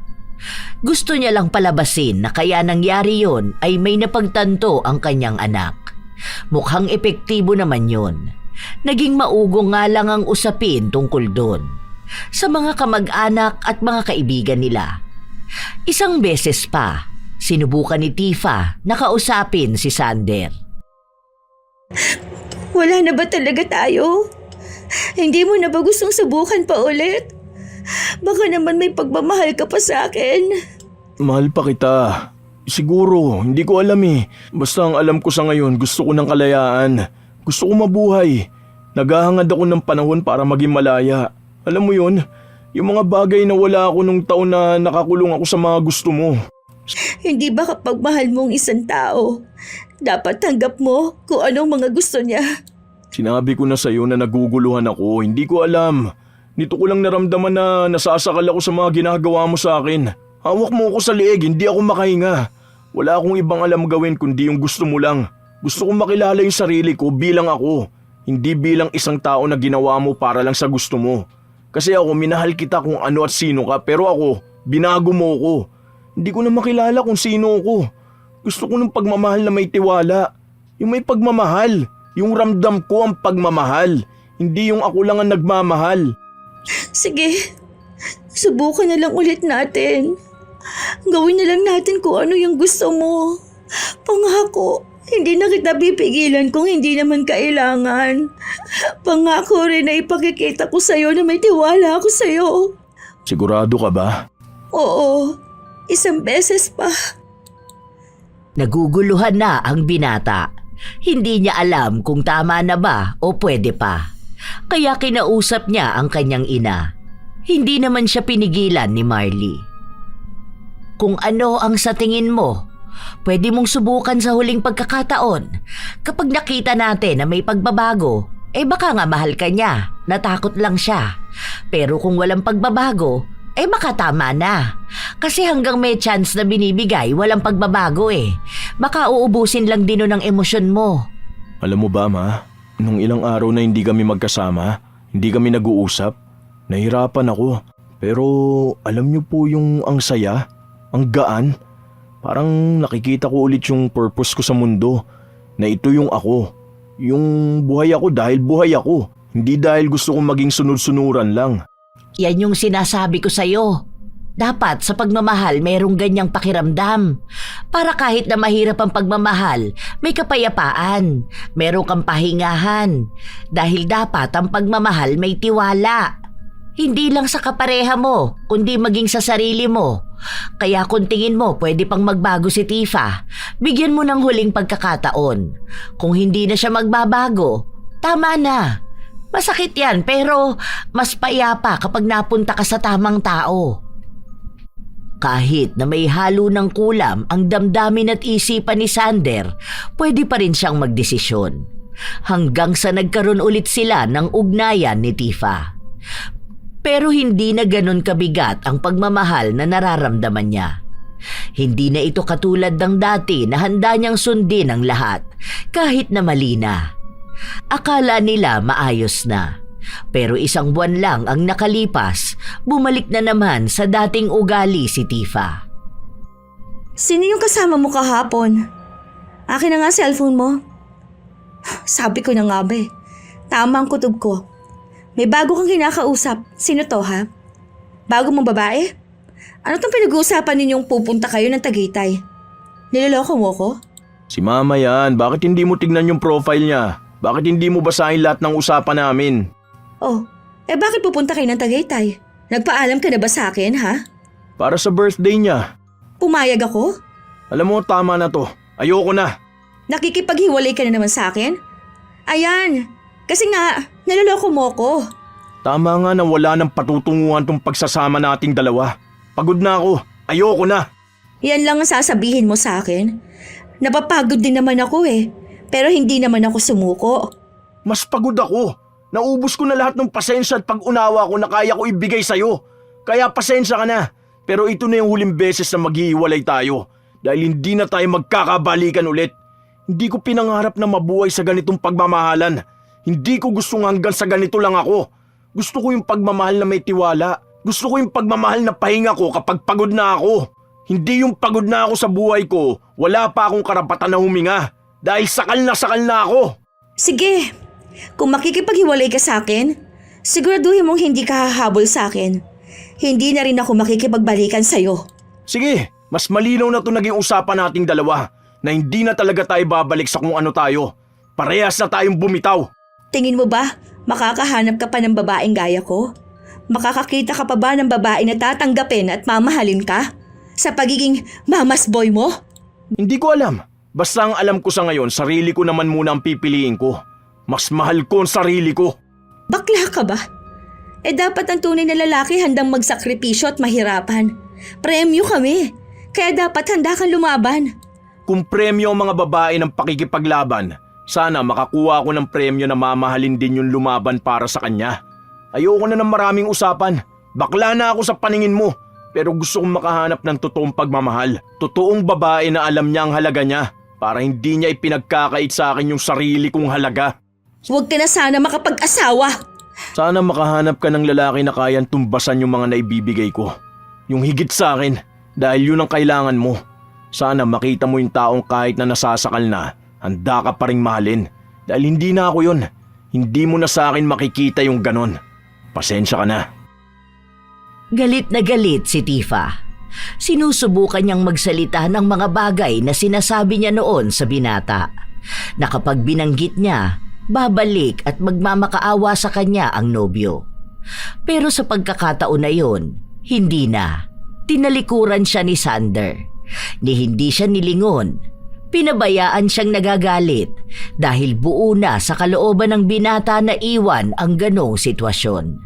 Gusto niya lang palabasin na kaya nangyari yon ay may napagtanto ang kanyang anak. Mukhang epektibo naman yon. Naging maugong nga lang ang usapin tungkol doon sa mga kamag-anak at mga kaibigan nila. Isang beses pa, sinubukan ni Tifa na kausapin si Sander. Wala na ba talaga tayo? Hindi mo na ba gustong subukan pa ulit? Baka naman may pagmamahal ka pa sa akin. Mahal pa kita. Siguro, hindi ko alam eh. Basta ang alam ko sa ngayon, gusto ko ng kalayaan. Gusto ko mabuhay. Naghahangad ako ng panahon para maging malaya. Alam mo yun, yung mga bagay na wala ako nung taon na nakakulong ako sa mga gusto mo. Hindi ba kapag mahal mo ang isang tao, dapat tanggap mo kung anong mga gusto niya? Sinabi ko na sa'yo na naguguluhan ako, hindi ko alam. Nito ko lang naramdaman na nasasakal ako sa mga ginagawa mo sa akin. Hawak mo ako sa liig, hindi ako makahinga. Wala akong ibang alam gawin kundi yung gusto mo lang. Gusto kong makilala yung sarili ko bilang ako, hindi bilang isang tao na ginawa mo para lang sa gusto mo. Kasi ako, minahal kita kung ano at sino ka, pero ako, binago mo ko. Hindi ko na makilala kung sino ako. Gusto ko ng pagmamahal na may tiwala. Yung may pagmamahal, yung ramdam ko ang pagmamahal, hindi yung ako lang ang nagmamahal. Sige, subukan na lang ulit natin. Gawin na lang natin kung ano yung gusto mo. Pangako, hindi na kita pipigilan kung hindi naman kailangan. Pangako rin na ipakikita ko sa'yo na may tiwala ako sa'yo. Sigurado ka ba? Oo, isang beses pa. Naguguluhan na ang binata. Hindi niya alam kung tama na ba o pwede pa. Kaya kinausap niya ang kanyang ina. Hindi naman siya pinigilan ni Marley. Kung ano ang sa tingin mo, pwede mong subukan sa huling pagkakataon. Kapag nakita natin na may pagbabago, baka nga mahal ka niya, natakot lang siya. Pero kung walang pagbabago, baka tama na. Kasi hanggang may chance na binibigay, walang pagbabago eh. Baka uubusin lang din nun ang emosyon mo. Alam mo ba, Ma? Nung ilang araw na hindi kami magkasama, hindi kami nag-uusap, nahirapan ako. Pero alam niyo po yung ang saya, ang gaan. Parang nakikita ko ulit yung purpose ko sa mundo, na ito yung ako. Yung buhay ako dahil buhay ako, hindi dahil gusto kong maging sunod-sunuran lang. Yan yung sinasabi ko sa'yo. Dapat sa pagmamahal mayroong ganyang pakiramdam. Para kahit na mahirap ang pagmamahal, may kapayapaan, meron kang pahingahan. Dahil dapat ang pagmamahal may tiwala. Hindi lang sa kapareha mo, kundi maging sa sarili mo. Kaya kung tingin mo pwede pang magbago si Tifa, bigyan mo ng huling pagkakataon. Kung hindi na siya magbabago, tama na. Masakit yan pero mas payapa kapag napunta ka sa tamang tao. Kahit na may halo ng kulam ang damdamin at isipan ni Sander, pwede pa rin siyang magdesisyon. Hanggang sa nagkaroon ulit sila ng ugnayan ni Tifa. Pero hindi na ganun kabigat ang pagmamahal na nararamdaman niya. Hindi na ito katulad ng dati na handa niyang sundin ang lahat, kahit na mali na. Akala nila maayos na. Pero isang buwan lang ang nakalipas, bumalik na naman sa dating ugali si Tifa. Sino yung kasama mo kahapon? Akin na nga cellphone mo. Sabi ko na nga ba tama ang kutob ko. May bago kang kinakausap. Sino to ha? Bago mong babae? Ano tong pinag-uusapan ninyong pupunta kayo ng Tagaytay? Niloloko mo ko? Si Mama yan, bakit hindi mo tignan yung profile niya? Bakit hindi mo basahin lahat ng usapan namin? Oh, bakit pupunta kayo ng Tagaytay? Nagpaalam ka na ba sa akin ha? Para sa birthday niya. Pumayag ako? Alam mo, tama na to. Ayoko na. Nakikipaghiwalay ka na naman sa akin? Ayan, kasi nga, naloloko mo ko. Tama nga na wala nang patutunguhan tong pagsasama nating dalawa. Pagod na ako. Ayoko na. Yan lang ang sasabihin mo sa akin. Napapagod din naman ako Pero hindi naman ako sumuko. Mas pagod ako. Naubos ko na lahat ng pasensya at pag-unawa ko na kaya ko ibigay sa'yo. Kaya pasensya ka na. Pero ito na yung huling beses na maghihiwalay tayo. Dahil hindi na tayo magkakabalikan ulit. Hindi ko pinangarap na mabuhay sa ganitong pagmamahalan. Hindi ko gustong hanggang sa ganito lang ako. Gusto ko yung pagmamahal na may tiwala. Gusto ko yung pagmamahal na pahinga ko kapag pagod na ako. Hindi yung pagod na ako sa buhay ko, wala pa akong karapatan na huminga. Dahil sakal na ako. Sige, kung makikipaghiwalay ka sa akin, siguraduhin mong hindi ka hahabol sa akin. Hindi na rin ako makikipagbalikan sa'yo. Sige, mas malinaw na ito naging usapan nating dalawa na hindi na talaga tayo babalik sa kung ano tayo. Parehas na tayong bumitaw. Tingin mo ba, makakahanap ka pa ng babaeng gaya ko? Makakakita ka pa ba ng babae na tatanggapin at mamahalin ka? Sa pagiging mamas boy mo? Hindi ko alam. Basta ang alam ko sa ngayon, sarili ko naman muna ang pipiliin ko. Mas mahal ko ang sarili ko. Bakla ka ba? Dapat ang tunay na lalaki handang magsakripisyo at mahirapan. Premyo kami. Kaya dapat handa kang lumaban. Kung premyo ang mga babae ng pakikipaglaban, sana makakuha ako ng premyo na mamahalin din yung lumaban para sa kanya. Ayoko na ng maraming usapan. Bakla na ako sa paningin mo. Pero gusto kong makahanap ng totoong pagmamahal. Totoong babae na alam niya ang halaga niya. Para hindi niya ipinagkakait sa akin yung sarili kong halaga. Huwag ka na sana makapag-asawa. Sana makahanap ka ng lalaki na kayang tumbasan yung mga naibibigay ko. Yung higit sa akin. Dahil yun ang kailangan mo. Sana makita mo yung taong kahit na nasasakal na, handa ka pa ring mahalin. Dahil hindi na ako yun. Hindi mo na sa akin makikita yung ganon. Pasensya ka na. Galit na galit si Tifa. Sinusubukan niyang magsalita ng mga bagay na sinasabi niya noon sa binata. Na kapag binanggit niya, babalik at magmamakaawa sa kanya ang nobyo. Pero sa pagkakataon na yon, hindi na. Tinalikuran siya ni Sander. Ni hindi siya nilingon. Pinabayaan siyang nagagalit dahil buo na sa kalooban ng binata na iwan ang ganong sitwasyon.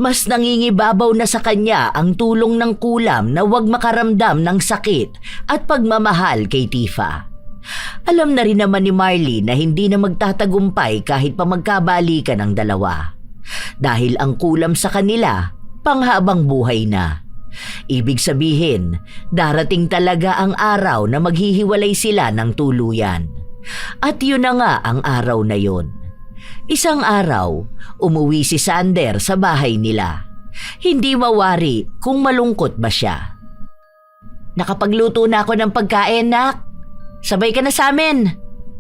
Mas nangingibabaw na sa kanya ang tulong ng kulam na huwag makaramdam ng sakit at pagmamahal kay Tifa. Alam na rin naman ni Marley na hindi na magtatagumpay kahit pa magkabalikan ang dalawa. Dahil ang kulam sa kanila, panghabang buhay na. Ibig sabihin, darating talaga ang araw na maghihiwalay sila ng tuluyan. At yun na nga ang araw na yun. Isang araw, umuwi si Sander sa bahay nila. Hindi mawari kung malungkot ba siya. Nakapagluto na ako ng pagkain, nak. Sabay ka na sa amin.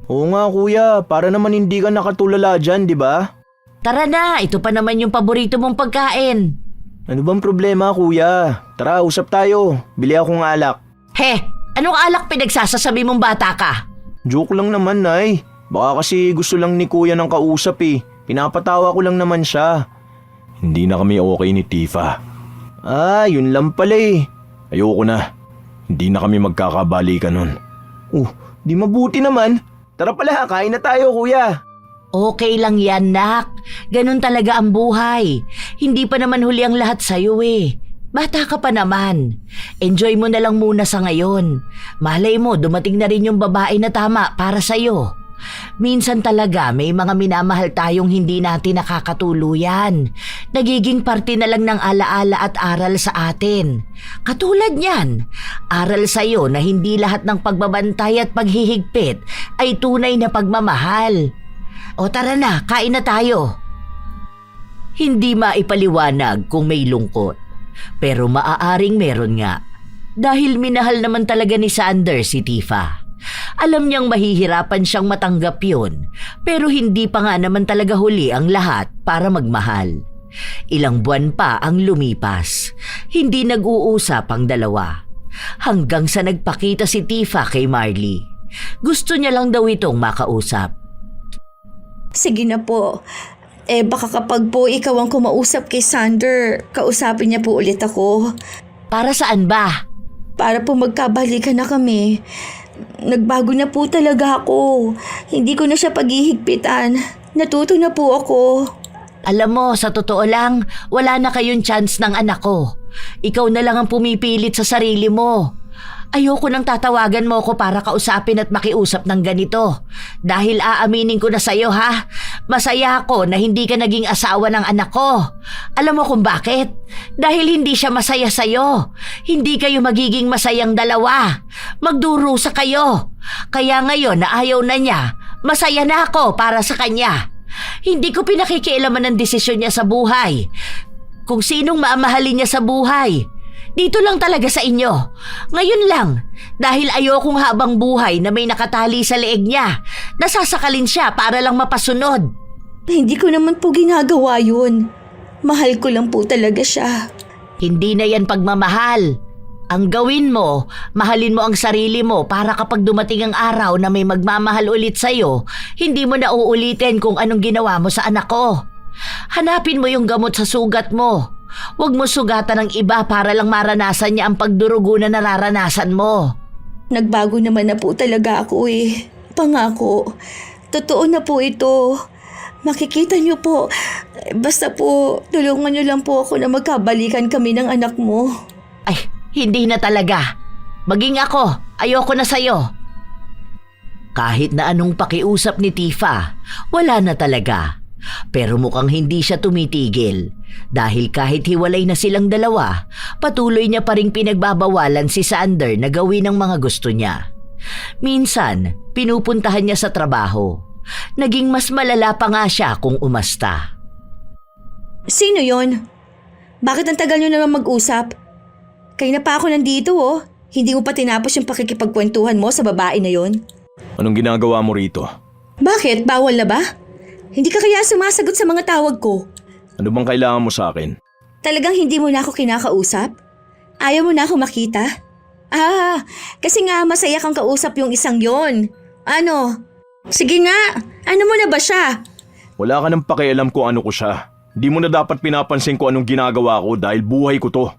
Oo nga kuya, para naman hindi ka nakatulala dyan, di ba? Tara na, ito pa naman yung paborito mong pagkain. Ano bang problema kuya? Tara, usap tayo. Bili akong alak. He, anong alak pinagsasasabi mong bata ka? Joke lang naman, Nay. Baka kasi gusto lang ni kuya ng kausap eh. Pinapatawa ko lang naman siya. Hindi na kami okay ni Tifa. Yun lang pala eh. Ayoko na. Hindi na kami magkakabalikan nun. Di mabuti naman. Tara pala, kain na tayo kuya. Okay lang yan, nak. Ganun talaga ang buhay. Hindi pa naman huli ang lahat sa'yo eh. Bata ka pa naman. Enjoy mo na lang muna sa ngayon. Malay mo, dumating na rin yung babae na tama para sa'yo. Minsan talaga may mga minamahal tayong hindi natin nakakatuluyan. Nagiging parte na lang ng alaala at aral sa atin. Katulad niyan, aral sa'yo na hindi lahat ng pagbabantay at paghihigpit ay tunay na pagmamahal. O tara na, kain na tayo. Hindi maipaliwanag kung may lungkot, pero maaaring meron nga. Dahil minahal naman talaga ni Sander si Tifa. Alam niyang mahihirapan siyang matanggap yun, pero hindi pa nga naman talaga huli ang lahat para magmahal. Ilang buwan pa ang lumipas. Hindi nag-uusap ang dalawa. Hanggang sa nagpakita si Tifa kay Marley. Gusto niya lang daw itong makausap. Sige na po. Baka kapag po ikaw ang kumausap kay Sander, kausapin niya po ulit ako. Para saan ba? Para po magkabalikan na kami. Nagbago na po talaga ako. Hindi ko na siya paghihigpitan. Natuto na po ako. Alam mo, sa totoo lang, wala na kayong chance ng anak ko. Ikaw na lang ang pumipilit sa sarili mo. Ayoko nang tatawagan mo ko para kausapin at makiusap ng ganito. Dahil aaminin ko na sa'yo ha, masaya ako na hindi ka naging asawa ng anak ko. Alam mo kung bakit? Dahil hindi siya masaya sa'yo. Hindi kayo magiging masayang dalawa. Magdurusa kayo. Kaya ngayon na ayaw na niya, masaya na ako para sa kanya. Hindi ko pinakikialaman ang desisyon niya sa buhay. Kung sinong maamahalin niya sa buhay. Dito lang talaga sa inyo. Ngayon lang, dahil ayokong habang buhay na may nakatali sa leeg niya, nasasakalin siya para lang mapasunod. Hindi ko naman po ginagawa yun. Mahal ko lang po talaga siya. Hindi na yan pagmamahal. Ang gawin mo, mahalin mo ang sarili mo para kapag dumating ang araw na may magmamahal ulit sa'yo, hindi mo na uulitin kung anong ginawa mo sa anak ko. Hanapin mo yung gamot sa sugat mo. Huwag mo sugatan ng iba para lang maranasan niya ang pagdurugo na nararanasan mo. Nagbago naman na po talaga ako eh. Pangako, totoo na po ito. Makikita niyo po. Basta po, tulungan niyo lang po ako na magkabalikan kami ng anak mo. Ay, hindi na talaga. Maging ako, ayoko na sa'yo. Kahit na anong pakiusap ni Tifa, wala na talaga. Pero mukhang hindi siya tumitigil dahil kahit hiwalay na silang dalawa, patuloy niya pa ring pinagbabawalan si Sander na gawin ang mga gusto niya. Minsan, pinupuntahan niya sa trabaho. Naging mas malala pa nga siya kung umasta. Sino yon? Bakit ang tagal niyo naman mag-usap? Kaya na pa ako nandito oh. Hindi mo pa tinapos yung pakikipagkwentuhan mo sa babae na yon? Anong ginagawa mo rito? Bakit? Bawal na ba? Hindi ka kaya sumasagot sa mga tawag ko? Ano bang kailangan mo sa akin? Talagang hindi mo na ako kinakausap? Ayaw mo na ako makita? Kasi nga masaya kang kausap yung isang yon. Ano? Sige nga, ano mo na ba siya? Wala ka nang pakialam kung ano ko siya. Hindi mo na dapat pinapansin kung anong ginagawa ko dahil buhay ko to.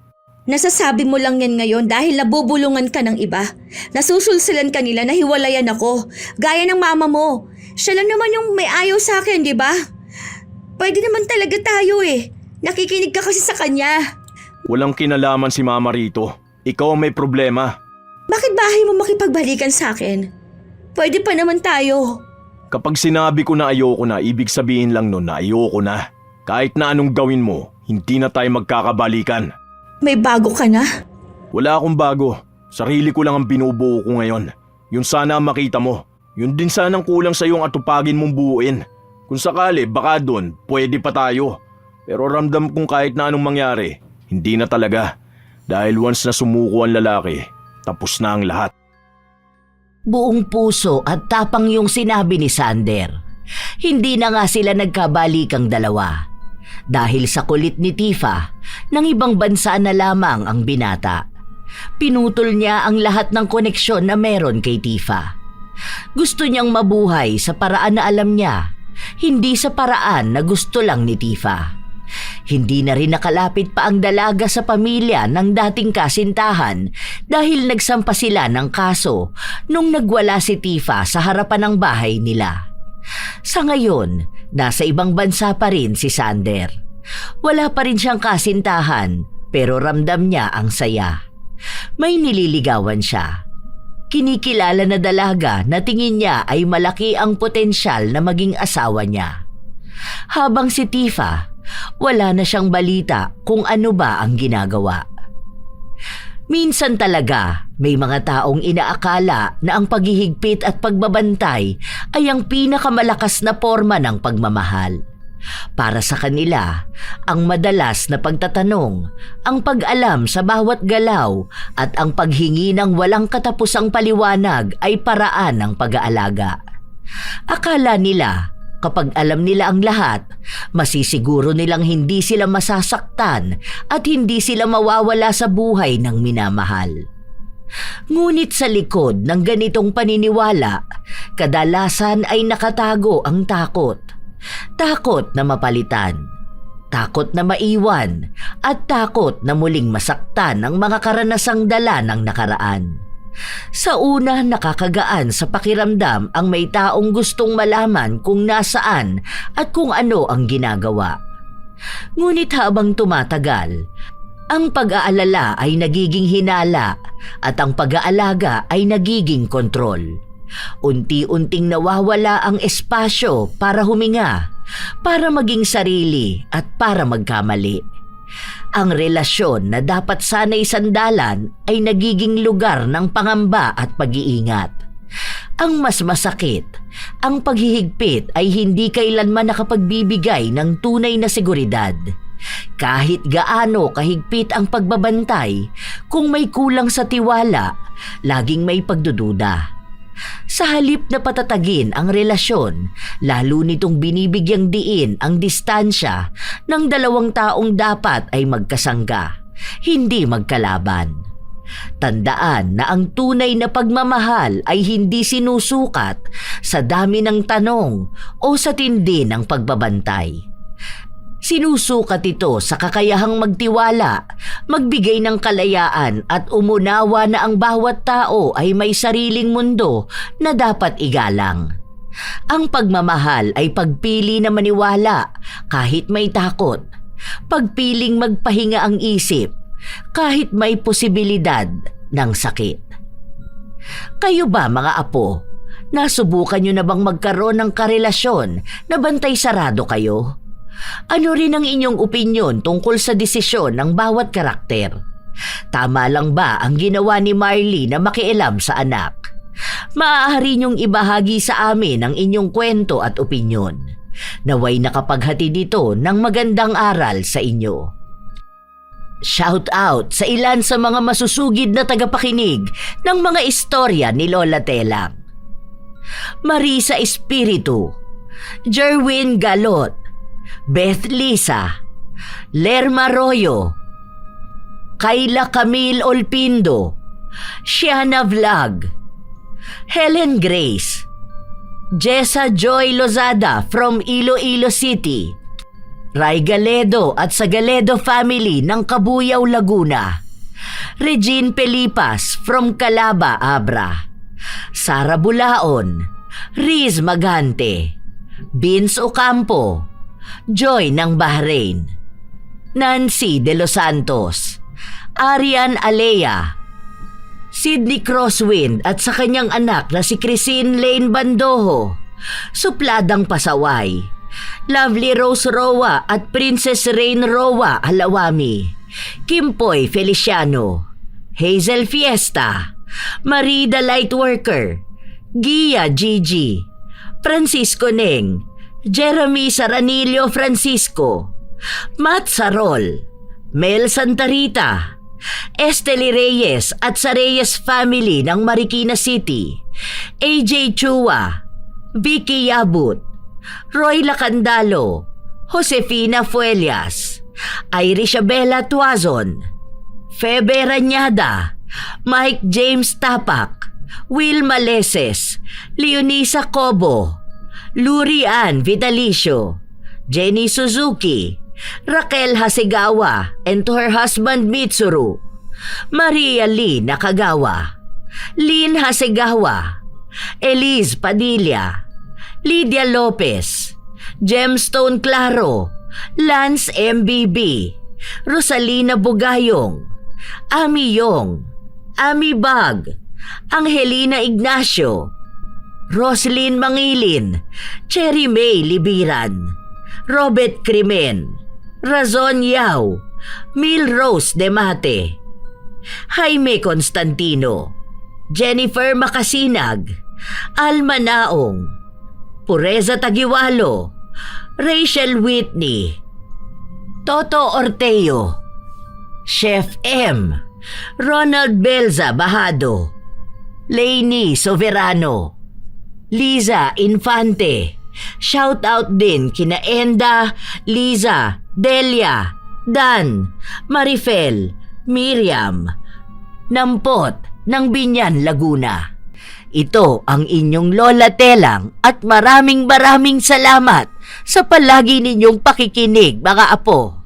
Nasasabi mo lang yan ngayon dahil nabubulungan ka ng iba. Nasusulsilan ka nila na hiwalayan ako. Gaya ng mama mo. Siya lang naman yung may ayaw sa akin, di ba? Pwede naman talaga tayo eh. Nakikinig ka kasi sa kanya. Walang kinalaman si mama rito. Ikaw ang may problema. Bakit bahay mo makipagbalikan sa akin? Pwede pa naman tayo. Kapag sinabi ko na ayoko na, ibig sabihin lang nun na ayoko na. Kahit na anong gawin mo, hindi na tayo magkakabalikan. May bago ka na? Wala akong bago. Sarili ko lang ang binubuo ko ngayon. Yun sana ang makita mo. Yun din sanang kulang sa iyong atupagin mong buuin. Kung sakali, baka doon, pwede pa tayo. Pero ramdam kong kahit na anong mangyari, hindi na talaga. Dahil once na sumuko ang lalaki, tapos na ang lahat. Buong puso at tapang yung sinabi ni Sander. Hindi na nga sila nagkabalikang dalawa. Dahil sa kulit ni Tifa, ng ibang bansa na lamang ang binata. Pinutol niya ang lahat ng koneksyon na meron kay Tifa. Gusto niyang mabuhay sa paraan na alam niya, hindi sa paraan na gusto lang ni Tifa. Hindi na rin nakalapit pa ang dalaga sa pamilya ng dating kasintahan dahil nagsampa sila ng kaso nung nagwala si Tifa sa harapan ng bahay nila. Sa ngayon, nasa ibang bansa pa rin si Sander. Wala pa rin siyang kasintahan pero ramdam niya ang saya. May nililigawan siya. Kinikilala na dalaga na tingin niya ay malaki ang potensyal na maging asawa niya. Habang si Tifa, wala na siyang balita kung ano ba ang ginagawa. Minsan talaga, may mga taong inaakala na ang paghihigpit at pagbabantay ay ang pinakamalakas na forma ng pagmamahal. Para sa kanila, ang madalas na pagtatanong, ang pag-alam sa bawat galaw at ang paghingi ng walang katapusang paliwanag ay paraan ng pag-aalaga. Akala nila, kapag alam nila ang lahat, masisiguro nilang hindi sila masasaktan at hindi sila mawawala sa buhay ng minamahal. Ngunit sa likod ng ganitong paniniwala, kadalasan ay nakatago ang takot. Takot na mapalitan, takot na maiwan, at takot na muling masaktan ang mga karanasang dala ng nakaraan. Sa una, nakakagaan sa pakiramdam ang may taong gustong malaman kung nasaan at kung ano ang ginagawa. Ngunit habang tumatagal, Ang pag-aalala ay nagiging hinala at ang pag-aalaga ay nagiging kontrol. Unti-unting nawawala ang espasyo para huminga, para maging sarili at para magkamali. Ang relasyon na dapat sana'y sandalan ay nagiging lugar ng pangamba at pag-iingat. Ang mas masakit, ang paghihigpit ay hindi kailanman nakapagbibigay ng tunay na seguridad. Kahit gaano kahigpit ang pagbabantay, kung may kulang sa tiwala, laging may pagdududa. Sa halip na patatagin ang relasyon, lalo nitong binibigyang diin ang distansya ng dalawang taong dapat ay magkasangga, hindi magkalaban. Tandaan na ang tunay na pagmamahal ay hindi sinusukat sa dami ng tanong o sa tindi ng pagbabantay. Sinusukat ito sa kakayahang magtiwala, magbigay ng kalayaan at umunawa na ang bawat tao ay may sariling mundo na dapat igalang. Ang pagmamahal ay pagpili na maniwala kahit may takot, pagpiling magpahinga ang isip kahit may posibilidad ng sakit. Kayo ba mga apo, nasubukan nyo na bang magkaroon ng karelasyon na bantay sarado kayo? Ano rin ang inyong opinyon tungkol sa desisyon ng bawat karakter? Tama lang ba ang ginawa ni Marley na makialam sa anak? Maaari niyong ibahagi sa amin ang inyong kwento at opinyon. Naway nakapaghatid ito ng magandang aral sa inyo. Shout out sa ilan sa mga masusugid na tagapakinig ng mga istorya ni Lola Telang. Marisa Espiritu, Jerwin Galot, Beth Lisa, Lerma Royo, Kayla Camille Olpindo, Shiana Vlog, Helen Grace, Jessa Joy Lozada from Iloilo City, Ray Galedo at sa Galedo family ng Cabuyao, Laguna, Regine Pelipas from Calaba, Abra, Sara Bulaon, Riz Magante, Vince Ocampo, Joy ng Bahrain, Nancy de los Santos, Arian Alea, Sydney Crosswind at sa kanyang anak na si Christine Lane Bandojo, Supladang Pasaway, Lovely Rose Roa at Princess Rain Roa Alawami, Kimpoy Feliciano, Hazel Fiesta, Marie the Lightworker, Gia Gigi, Francisco Neng, Jeremy Saranillo Francisco, Matt Sarol, Mel Santarita, Esteli Reyes at sa Reyes family ng Marikina City, AJ Chua, Vicky Yabut, Roy Lacandalo, Josefina Fuelias, Irish Abela Tuazon, Febe Ranyada, Mike James Tapak, Will Maleses, Leonisa Cobo, Lurian Vitalicio, Jenny Suzuki, Raquel Hasegawa and to her husband Mitsuru, Maria Lee Nakagawa, Lynn Hasegawa, Elise Padilla, Lydia Lopez, Gemstone Claro, Lance MBB, Rosalina Bugayong, Ami Yong, Ami Bag, Angelina Ignacio, Roslyn Mangilin, Cherry May Libiran, Robert Crimen, Razon Yao, Mil Rose Demate, Jaime Constantino, Jennifer Makasinag, Alma Naong, Pureza Tagiwalo, Rachel Whitney, Toto Orteo, Chef M, Ronald Belza Bahado, Lainey Soverano, Liza Infante. Shout out din kina Enda, Liza, Delia, Dan, Marifel, Miriam, Nampot ng Binyan, Laguna. Ito ang inyong Lola Telang at maraming salamat sa palagi ninyong pakikinig mga apo.